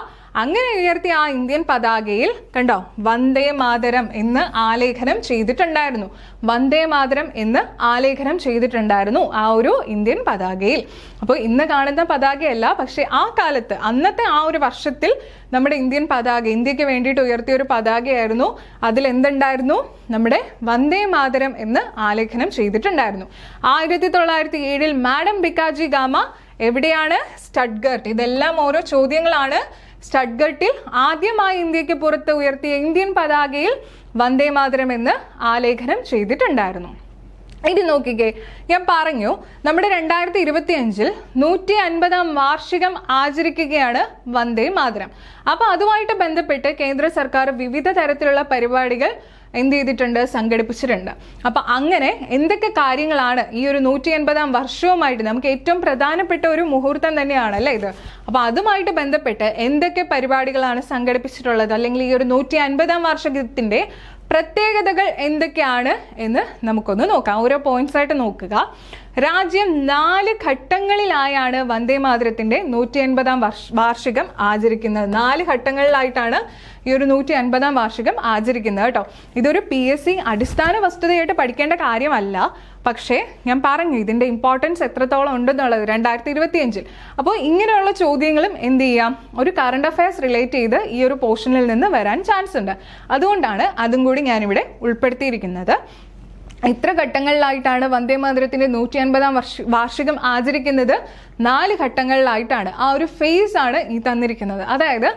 അങ്ങനെ ഉയർത്തിയ ആ ഇന്ത്യൻ പതാകയിൽ കണ്ടോ വന്ദേ മാതരം എന്ന് ആലേഖനം ചെയ്തിട്ടുണ്ടായിരുന്നു. വന്ദേ മാതരം എന്ന് ആലേഖനം ചെയ്തിട്ടുണ്ടായിരുന്നു ആ ഒരു ഇന്ത്യൻ പതാകയിൽ. അപ്പോൾ ഇന്ന് കാണുന്ന പതാകയല്ല, പക്ഷെ ആ കാലത്ത് അന്നത്തെ ആ ഒരു വർഷത്തിൽ നമ്മുടെ ഇന്ത്യൻ പതാക ഇന്ത്യക്ക് വേണ്ടിയിട്ട് ഉയർത്തിയ ഒരു പതാകയായിരുന്നു. അതിൽ എന്തുണ്ടായിരുന്നു? നമ്മുടെ വന്ദേ മാതരം എന്ന് ആലേഖനം ചെയ്തിട്ടുണ്ടായിരുന്നു. 1907 മാഡം ഭിക്കാജി ഗാമ എവിടെയാണ്? സ്റ്റഡ്ഗർട്ട്. ഇതെല്ലാം ഓരോ ചോദ്യങ്ങളാണ്. സ്റ്റഡ്ഗർട്ടിൽ ആദ്യമായി ഇന്ത്യക്ക് പുറത്ത് ഉയർത്തിയ ഇന്ത്യൻ പതാകയിൽ വന്ദേ മാതരം എന്ന് ആലേഖനം ചെയ്തിട്ടുണ്ടായിരുന്നു. ഇത് നോക്കിക്കേ, ഞാൻ പറഞ്ഞു നമ്മുടെ 2025 150-ാം വാർഷികം ആചരിക്കുകയാണ് വന്ദേ മാതരം. അപ്പൊ അതുമായിട്ട് ബന്ധപ്പെട്ട് കേന്ദ്ര സർക്കാർ വിവിധ തരത്തിലുള്ള പരിപാടികൾ എന്ത് ചെയ്തിട്ടുണ്ട്? സംഘടിപ്പിച്ചിട്ടുണ്ട്. അപ്പൊ അങ്ങനെ എന്തൊക്കെ കാര്യങ്ങളാണ് ഈ ഒരു 150-ാം വർഷവുമായിട്ട് നമുക്ക് ഏറ്റവും പ്രധാനപ്പെട്ട ഒരു മുഹൂർത്തം തന്നെയാണ് അല്ലേ ഇത്. അപ്പൊ അതുമായിട്ട് ബന്ധപ്പെട്ട് എന്തൊക്കെ പരിപാടികളാണ് സംഘടിപ്പിച്ചിട്ടുള്ളത്, അല്ലെങ്കിൽ ഈ ഒരു 150-ാം വാർഷികത്തിന്റെ പ്രത്യേകതകൾ എന്തൊക്കെയാണ് എന്ന് നമുക്കൊന്ന് നോക്കാം. ഓരോ പോയിന്റ്സ് ആയിട്ട് നോക്കുക. രാജ്യം 4 ഘട്ടങ്ങളിലായാണ് വന്ദേ മാതരത്തിന്റെ 150-ാം വാർഷികം ആചരിക്കുന്നത്. 4 ഘട്ടങ്ങളിലായിട്ടാണ് ഈ ഒരു 150-ാം വാർഷികം ആചരിക്കുന്നത് കേട്ടോ. ഇതൊരു PSC അടിസ്ഥാന വസ്തുതയായിട്ട് പഠിക്കേണ്ട കാര്യമല്ല, പക്ഷേ ഞാൻ പറഞ്ഞു ഇതിന്റെ ഇമ്പോർട്ടൻസ് എത്രത്തോളം ഉണ്ടെന്നുള്ളത് 2025. അപ്പോൾ ഇങ്ങനെയുള്ള ചോദ്യങ്ങളും എന്ത് ചെയ്യാം, ഒരു കറണ്ട് അഫയേഴ്സ് റിലേറ്റ് ചെയ്ത് ഈ ഒരു പോർഷനിൽ നിന്ന് വരാൻ ചാൻസ് ഉണ്ട്. അതുകൊണ്ടാണ് അതും കൂടി ഞാനിവിടെ ഉൾപ്പെടുത്തിയിരിക്കുന്നത്. ഇത്ര ഘട്ടങ്ങളിലായിട്ടാണ് വന്ദേ മാതരത്തിന്റെ 150-ാം വാർഷികം ആചരിക്കുന്നത്. 4 ഘട്ടങ്ങളിലായിട്ടാണ്. ആ ഒരു ഫേസ് ആണ് ഈ തന്നിരിക്കുന്നത്. അതായത്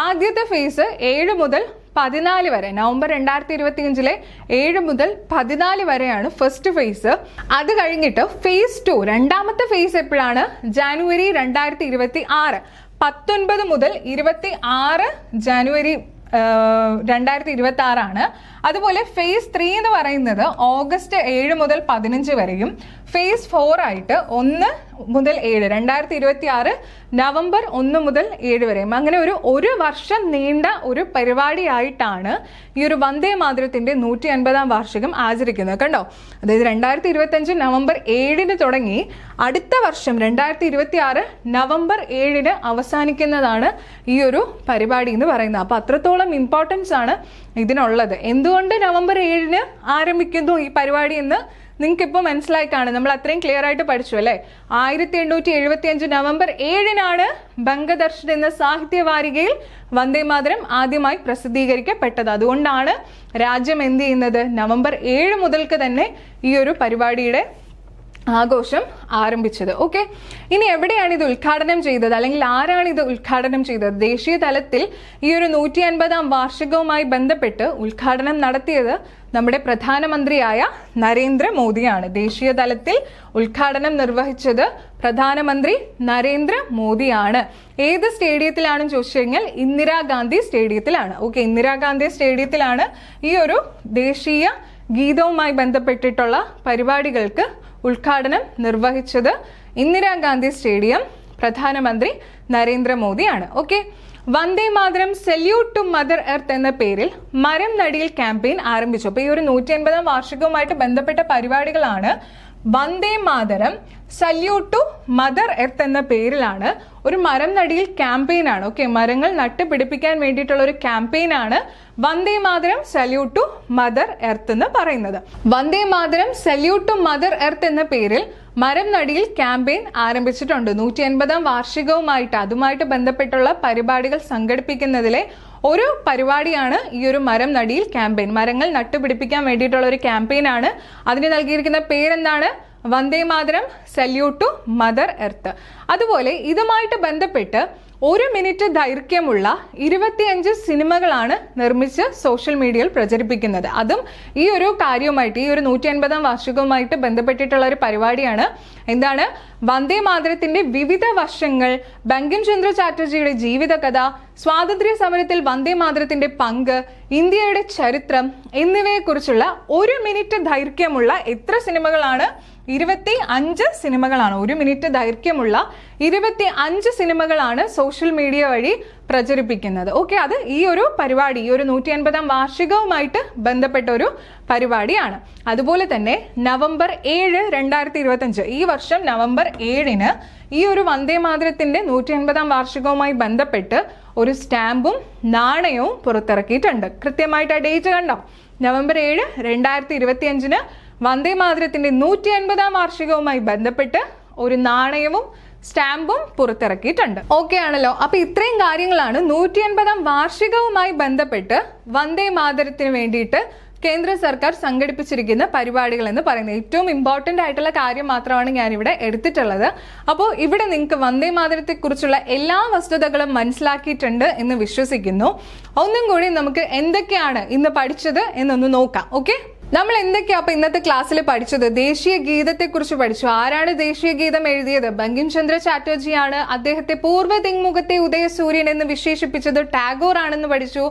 ആദ്യത്തെ ഫേസ് 7 മുതൽ 14 വരെ, നവംബർ 2025 7 മുതൽ 14 വരെയാണ് ഫസ്റ്റ് ഫേസ്. അത് കഴിഞ്ഞിട്ട് ഫേസ് 2 രണ്ടാമത്തെ ഫേസ് എപ്പോഴാണ്? ജാനുവരി 2026, 19 മുതൽ 26 ജാനുവരി 2026 ആണ്. അതുപോലെ ഫേസ് 3 എന്ന് പറയുന്നത് ഓഗസ്റ്റ് 7 മുതൽ 15 വരെയും ഫേസ് 4 ആയിട്ട് 1 മുതൽ 7 2026 നവംബർ 1 മുതൽ 7 വരെയും. അങ്ങനെ ഒരു വർഷം നീണ്ട ഒരു പരിപാടിയായിട്ടാണ് ഈ ഒരു വന്ദേ മാതരത്തിന്റെ 150ാം വാർഷികം ആചരിക്കുന്നത്. കണ്ടോ, അതായത് 2025 നവംബർ 7 തുടങ്ങി അടുത്ത വർഷം 2026 നവംബർ 7 അവസാനിക്കുന്നതാണ് ഈ ഒരു പരിപാടി എന്ന് പറയുന്നത്. അപ്പൊ അത്രത്തോളം ഇമ്പോർട്ടൻസ് ആണ് ഇതിനുള്ളത്. എന്തുകൊണ്ട് നവംബർ 7 ആരംഭിക്കുന്നു ഈ പരിപാടി എന്ന് നിങ്ങൾക്ക് ഇപ്പോൾ മനസ്സിലായി കാണും. നമ്മൾ അത്രയും ക്ലിയർ ആയിട്ട് പഠിച്ചു അല്ലേ? 1875 നവംബർ 7 ബംഗദർശൻ എന്ന സാഹിത്യവാരികയിൽ വന്ദേ മാതരം ആദ്യമായി പ്രസിദ്ധീകരിക്കപ്പെട്ടത്. അതുകൊണ്ടാണ് രാജ്യം എന്ത് ചെയ്യുന്നത്, നവംബർ 7 മുതൽക്ക് തന്നെ ഈ ഒരു പരിപാടിയുടെ ആഘോഷം ആരംഭിച്ചത്. ഓക്കെ, ഇനി എവിടെയാണ് ഇത് ഉദ്ഘാടനം ചെയ്തത്, അല്ലെങ്കിൽ ആരാണ് ഇത് ഉദ്ഘാടനം ചെയ്തത്? ദേശീയ തലത്തിൽ ഈ ഒരു 150ാം വാർഷികവുമായി ബന്ധപ്പെട്ട് ഉദ്ഘാടനം നടത്തിയത് നമ്മുടെ പ്രധാനമന്ത്രിയായ നരേന്ദ്രമോദിയാണ്. ദേശീയ തലത്തിൽ ഉദ്ഘാടനം നിർവഹിച്ചത് പ്രധാനമന്ത്രി നരേന്ദ്രമോദിയാണ്. ഏത് സ്റ്റേഡിയത്തിലാണെന്ന് ചോദിച്ചു കഴിഞ്ഞാൽ ഇന്ദിരാഗാന്ധി സ്റ്റേഡിയത്തിലാണ്. ഓക്കെ, ഇന്ദിരാഗാന്ധി സ്റ്റേഡിയത്തിലാണ് ഈ ഒരു ദേശീയ ഗീതവുമായി ബന്ധപ്പെട്ടിട്ടുള്ള പരിപാടികൾക്ക് ഉദ്ഘാടനം നിർവഹിച്ചത്. ഇന്ദിരാഗാന്ധി സ്റ്റേഡിയം, പ്രധാനമന്ത്രി നരേന്ദ്രമോദിയാണ്. Okay, Vande Mataram salute to mother earth എന്ന പേരിൽ മരം നടിയിൽ ക്യാമ്പയിൻ ആരംഭിച്ചു. അപ്പൊ ഈ ഒരു 150ാം വാർഷികവുമായിട്ട് ബന്ധപ്പെട്ട പരിപാടികളാണ്. Vande Mataram salute to mother earth എന്ന പേരിലാണ് ഒരു മരം നടിയിൽ ക്യാമ്പയിൻ ആണ്. ഓക്കെ, മരങ്ങൾ നട്ടുപിടിപ്പിക്കാൻ വേണ്ടിയിട്ടുള്ള ഒരു ക്യാമ്പയിൻ ആണ് Vande Mataram salute to mother earth എന്ന് പറയുന്നത്. Vande Mataram salute to mother earth എന്ന പേരിൽ മരം നടിയിൽ ക്യാമ്പയിൻ ആരംഭിച്ചിട്ടുണ്ട്. 150ാം വാർഷികവുമായിട്ട് അതുമായിട്ട് ബന്ധപ്പെട്ടുള്ള പരിപാടികൾ സംഘടിപ്പിക്കുന്നതിലെ ഒരു പരിപാടിയാണ് ഈ ഒരു മരം നടിയിൽ ക്യാമ്പയിൻ. മരങ്ങൾ നട്ടുപിടിപ്പിക്കാൻ വേണ്ടിയിട്ടുള്ള ഒരു ക്യാമ്പയിൻ ആണ്. അതിന് നൽകിയിരിക്കുന്ന പേരെന്താണ്? Vande Mataram salute to mother earth. അതുപോലെ ഇതുമായിട്ട് ബന്ധപ്പെട്ട് 1 മിനിറ്റ് ദൈർഘ്യമുള്ള 25 സിനിമകളാണ് നിർമ്മിച്ച് സോഷ്യൽ മീഡിയയിൽ പ്രചരിപ്പിക്കുന്നത്. അതും ഈ ഒരു കാര്യവുമായിട്ട്, ഈ ഒരു 150ാം വാർഷികവുമായിട്ട് ബന്ധപ്പെട്ടിട്ടുള്ള ഒരു പരിപാടിയാണ്. എന്താണ്? വന്ദേ മാതരത്തിന്റെ വിവിധ വശങ്ങൾ, ബങ്കിം ചന്ദ്ര ചാറ്റർജിയുടെ ജീവിതകഥ, സ്വാതന്ത്ര്യ സമരത്തിൽ വന്ദേ മാതരത്തിന്റെ പങ്ക്, ഇന്ത്യയുടെ ചരിത്രം എന്നിവയെക്കുറിച്ചുള്ള 1 മിനിറ്റ് ദൈർഘ്യമുള്ള എത്ര സിനിമകളാണ്? 25 സിനിമകളാണ്. 1 മിനിറ്റ് ദൈർഘ്യമുള്ള 25 സിനിമകളാണ് സോഷ്യൽ മീഡിയ വഴി പ്രചരിപ്പിക്കുന്നത്. ഓക്കെ, അത് ഈ ഒരു പരിപാടി, ഈ ഒരു 150ാം വാർഷികവുമായിട്ട് ബന്ധപ്പെട്ട ഒരു പരിപാടിയാണ്. അതുപോലെ തന്നെ നവംബർ 7 2025 ഈ വർഷം നവംബർ 7 ഈ ഒരു വന്ദേ മാതരത്തിന്റെ 150ാം വാർഷികവുമായി ബന്ധപ്പെട്ട് ഒരു സ്റ്റാമ്പും നാണയവും പുറത്തിറക്കിയിട്ടുണ്ട്. കൃത്യമായിട്ട് ആ ഡേറ്റ് കണ്ടോ? നവംബർ 7 2025 വന്ദേ മാതരത്തിന്റെ 150ാം വാർഷികവുമായി ബന്ധപ്പെട്ട് ഒരു നാണയവും സ്റ്റാമ്പും പുറത്തിറക്കിയിട്ടുണ്ട്. ഓക്കെ ആണല്ലോ? അപ്പൊ ഇത്രയും കാര്യങ്ങളാണ് 150ാം വാർഷികവുമായി ബന്ധപ്പെട്ട് വന്ദേ മാതരത്തിന് വേണ്ടിയിട്ട് കേന്ദ്ര സർക്കാർ സംഘടിപ്പിച്ചിരിക്കുന്ന പരിപാടികൾ എന്ന് പറയുന്നത്. ഏറ്റവും ഇമ്പോർട്ടന്റ് ആയിട്ടുള്ള കാര്യം മാത്രമാണ് ഞാൻ ഇവിടെ എടുത്തിട്ടുള്ളത്. അപ്പോൾ ഇവിടെ നിങ്ങൾക്ക് വന്ദേ മാതരത്തെ കുറിച്ചുള്ള എല്ലാ വസ്തുതകളും മനസ്സിലാക്കിയിട്ടുണ്ട് എന്ന് വിശ്വസിക്കുന്നു. ഒന്നും കൂടി നമുക്ക് എന്തൊക്കെയാണ് ഇന്ന് പഠിച്ചത് എന്നൊന്ന് നോക്കാം. ഓക്കെ, നമ്മൾ എന്തൊക്കെയാ അപ്പൊ ഇന്നത്തെ ക്ലാസ്സിൽ പഠിച്ചത്? ദേശീയ ഗീതത്തെ കുറിച്ച് പഠിച്ചു. ആരാണ് ദേശീയ ഗീതം എഴുതിയത്? ബങ്കിം ചന്ദ്ര ചാറ്റർജിയാണ്. അദ്ദേഹത്തെ പൂർവ്വ ദിങ്മുഖത്തെ ഉദയസൂര്യൻ എന്ന് വിശേഷിപ്പിച്ചത് ടാഗോർ ആണെന്ന് പഠിച്ചു.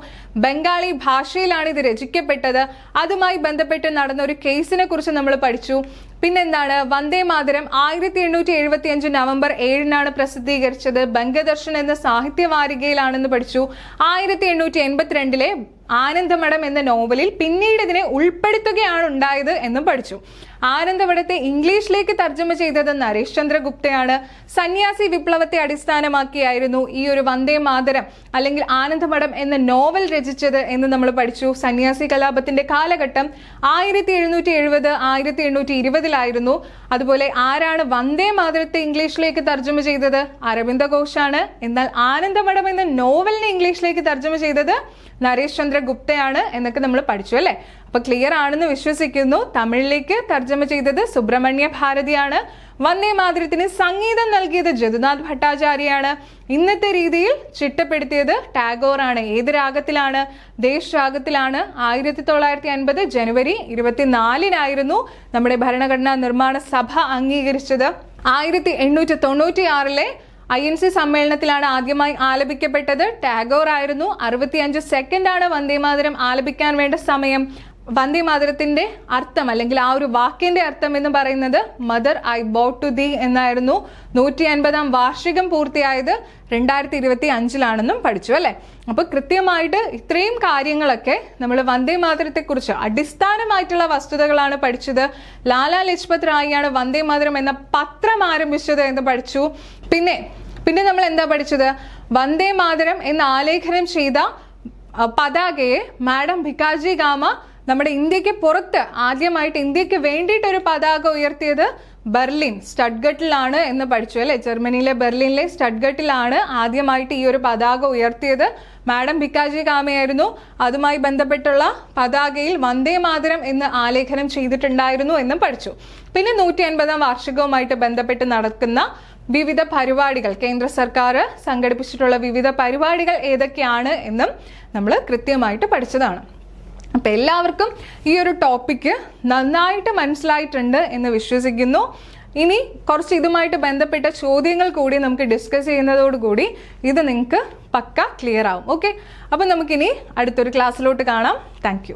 ബംഗാളി ഭാഷയിലാണ് ഇത് രചിക്കപ്പെട്ടത്. അതുമായി ബന്ധപ്പെട്ട് നടന്ന ഒരു കേസിനെ കുറിച്ച് നമ്മൾ പഠിച്ചു. പിന്നെന്താണ്? വന്ദേ മാതരം 1875 നവംബർ 7 പ്രസിദ്ധീകരിച്ചത്. ബംഗദർശൻ എന്ന സാഹിത്യവാരികയിലാണെന്ന് പഠിച്ചു. 1882 ആനന്ദമഠം എന്ന നോവലിൽ പിന്നീട് ഇതിനെ ഉൾപ്പെടുത്തുകയാണ് ഉണ്ടായത് എന്നും പഠിച്ചു. ആനന്ദമഠത്തെ ഇംഗ്ലീഷിലേക്ക് തർജ്ജമ ചെയ്തത് നരേഷ് ചന്ദ്ര ഗുപ്തയാണ്. സന്യാസി വിപ്ലവത്തെ അടിസ്ഥാനമാക്കിയായിരുന്നു ഈ ഒരു വന്ദേ മാതരം അല്ലെങ്കിൽ ആനന്ദമഠം എന്ന നോവൽ രചിച്ചത് എന്ന് നമ്മൾ പഠിച്ചു. സന്യാസി കലാപത്തിന്റെ കാലഘട്ടം 1770 1820 അതുപോലെ ആരാണ് വന്ദേ മാതരത്തെ ഇംഗ്ലീഷിലേക്ക് തർജ്ജമ ചെയ്തത്? അരവിന്ദ ഘോഷാണ്. എന്നാൽ ആനന്ദമഠം എന്ന നോവലിനെ ഇംഗ്ലീഷിലേക്ക് തർജ്ജമ ചെയ്തത് നരേഷ് ചന്ദ്ര ഗുപ്തയാണ് എന്നൊക്കെ നമ്മൾ പഠിച്ചു അല്ലെ? അപ്പൊ ക്ലിയർ ആണെന്ന് വിശ്വസിക്കുന്നു. തമിഴിലേക്ക് തർജ്ജമ ചെയ്തത് സുബ്രഹ്മണ്യ ഭാരതിയാണ്. വന്ദേ മാതരത്തിന് സംഗീതം നൽകിയത് ജദുനാഥ് ഭട്ടാചാര്യയാണ്. ഇന്നത്തെ രീതിയിൽ ചിട്ടപ്പെടുത്തിയത് ടാഗോർ ആണ്. ഏത് രാഗത്തിലാണ്? ദേശ് രാഗത്തിലാണ്. 1950 ജനുവരി 24-നായിരുന്നു നമ്മുടെ ഭരണഘടനാ നിർമ്മാണ സഭ അംഗീകരിച്ചത്. 1896 INC സമ്മേളനത്തിലാണ് ആദ്യമായി ആലപിക്കപ്പെട്ടത്. ടാഗോർ ആയിരുന്നു. 65 സെക്കൻഡാണ് വന്ദേമാതരം ആലപിക്കാൻ വേണ്ട സമയം. വന്ദേമാതരത്തിന്റെ അർത്ഥം അല്ലെങ്കിൽ ആ ഒരു വാക്കിന്റെ അർത്ഥം എന്ന് പറയുന്നത് മദർ ഐ ബോ ടു ദീ എന്നായിരുന്നു. 150-ാം വാർഷികം പൂർത്തിയായത് 2025-ലാണെന്നും പഠിച്ചു അല്ലെ. അപ്പൊ കൃത്യമായിട്ട് ഇത്രയും കാര്യങ്ങളൊക്കെ നമ്മൾ വന്ദേമാതരത്തെ കുറിച്ച് അടിസ്ഥാനമായിട്ടുള്ള വസ്തുതകളാണ് പഠിച്ചത്. ലാലാ ലജ്പത് റായിയാണ് വന്ദേമാതരം എന്ന പത്രം ആരംഭിച്ചത് എന്ന് പഠിച്ചു. പിന്നെ നമ്മൾ എന്താ പഠിച്ചത്? വന്ദേമാതരം എന്ന് ആലേഖനം ചെയ്ത പതാകയെ മാഡം ഭിക്കാജി ഗാമ നമ്മുടെ ഇന്ത്യക്ക് പുറത്ത് ആദ്യമായിട്ട് ഇന്ത്യക്ക് വേണ്ടിയിട്ട് ഒരു പതാക ഉയർത്തിയത് ബെർലിൻ സ്റ്റഡ്ഗട്ടിലാണ് എന്ന് പഠിച്ചു അല്ലെ. ജർമ്മനിയിലെ ബെർലിനിലെ സ്റ്റഡ്ഗട്ടിലാണ് ആദ്യമായിട്ട് ഈ ഒരു പതാക ഉയർത്തിയത്. മാഡം ഭിക്കാജി ഗാമയായിരുന്നു. അതുമായി ബന്ധപ്പെട്ടുള്ള പതാകയിൽ വന്ദേമാതരം എന്ന് ആലേഖനം ചെയ്തിട്ടുണ്ടായിരുന്നു എന്നും പഠിച്ചു. പിന്നെ 150-ാം വാർഷികവുമായിട്ട് ബന്ധപ്പെട്ട് നടക്കുന്ന വിവിധ പരിപാടികൾ, കേന്ദ്ര സർക്കാർ സംഘടിപ്പിച്ചിട്ടുള്ള വിവിധ പരിപാടികൾ ഏതൊക്കെയാണ് എന്നും നമ്മൾ കൃത്യമായിട്ട് പഠിച്ചതാണ്. അപ്പൊ എല്ലാവർക്കും ഈ ഒരു ടോപ്പിക്ക് നന്നായിട്ട് മനസ്സിലായിട്ടുണ്ട് എന്ന് വിശ്വസിക്കുന്നു. ഇനി കുറച്ച് ഇതുമായിട്ട് ബന്ധപ്പെട്ട ചോദ്യങ്ങൾ കൂടി നമുക്ക് ഡിസ്കസ് ചെയ്യുന്നതോടുകൂടി ഇത് നിങ്ങൾക്ക് പക്ക ക്ലിയർ ആവും. ഓക്കെ, അപ്പൊ നമുക്കിനി അടുത്തൊരു ക്ലാസ്സിലോട്ട് കാണാം. Thank you.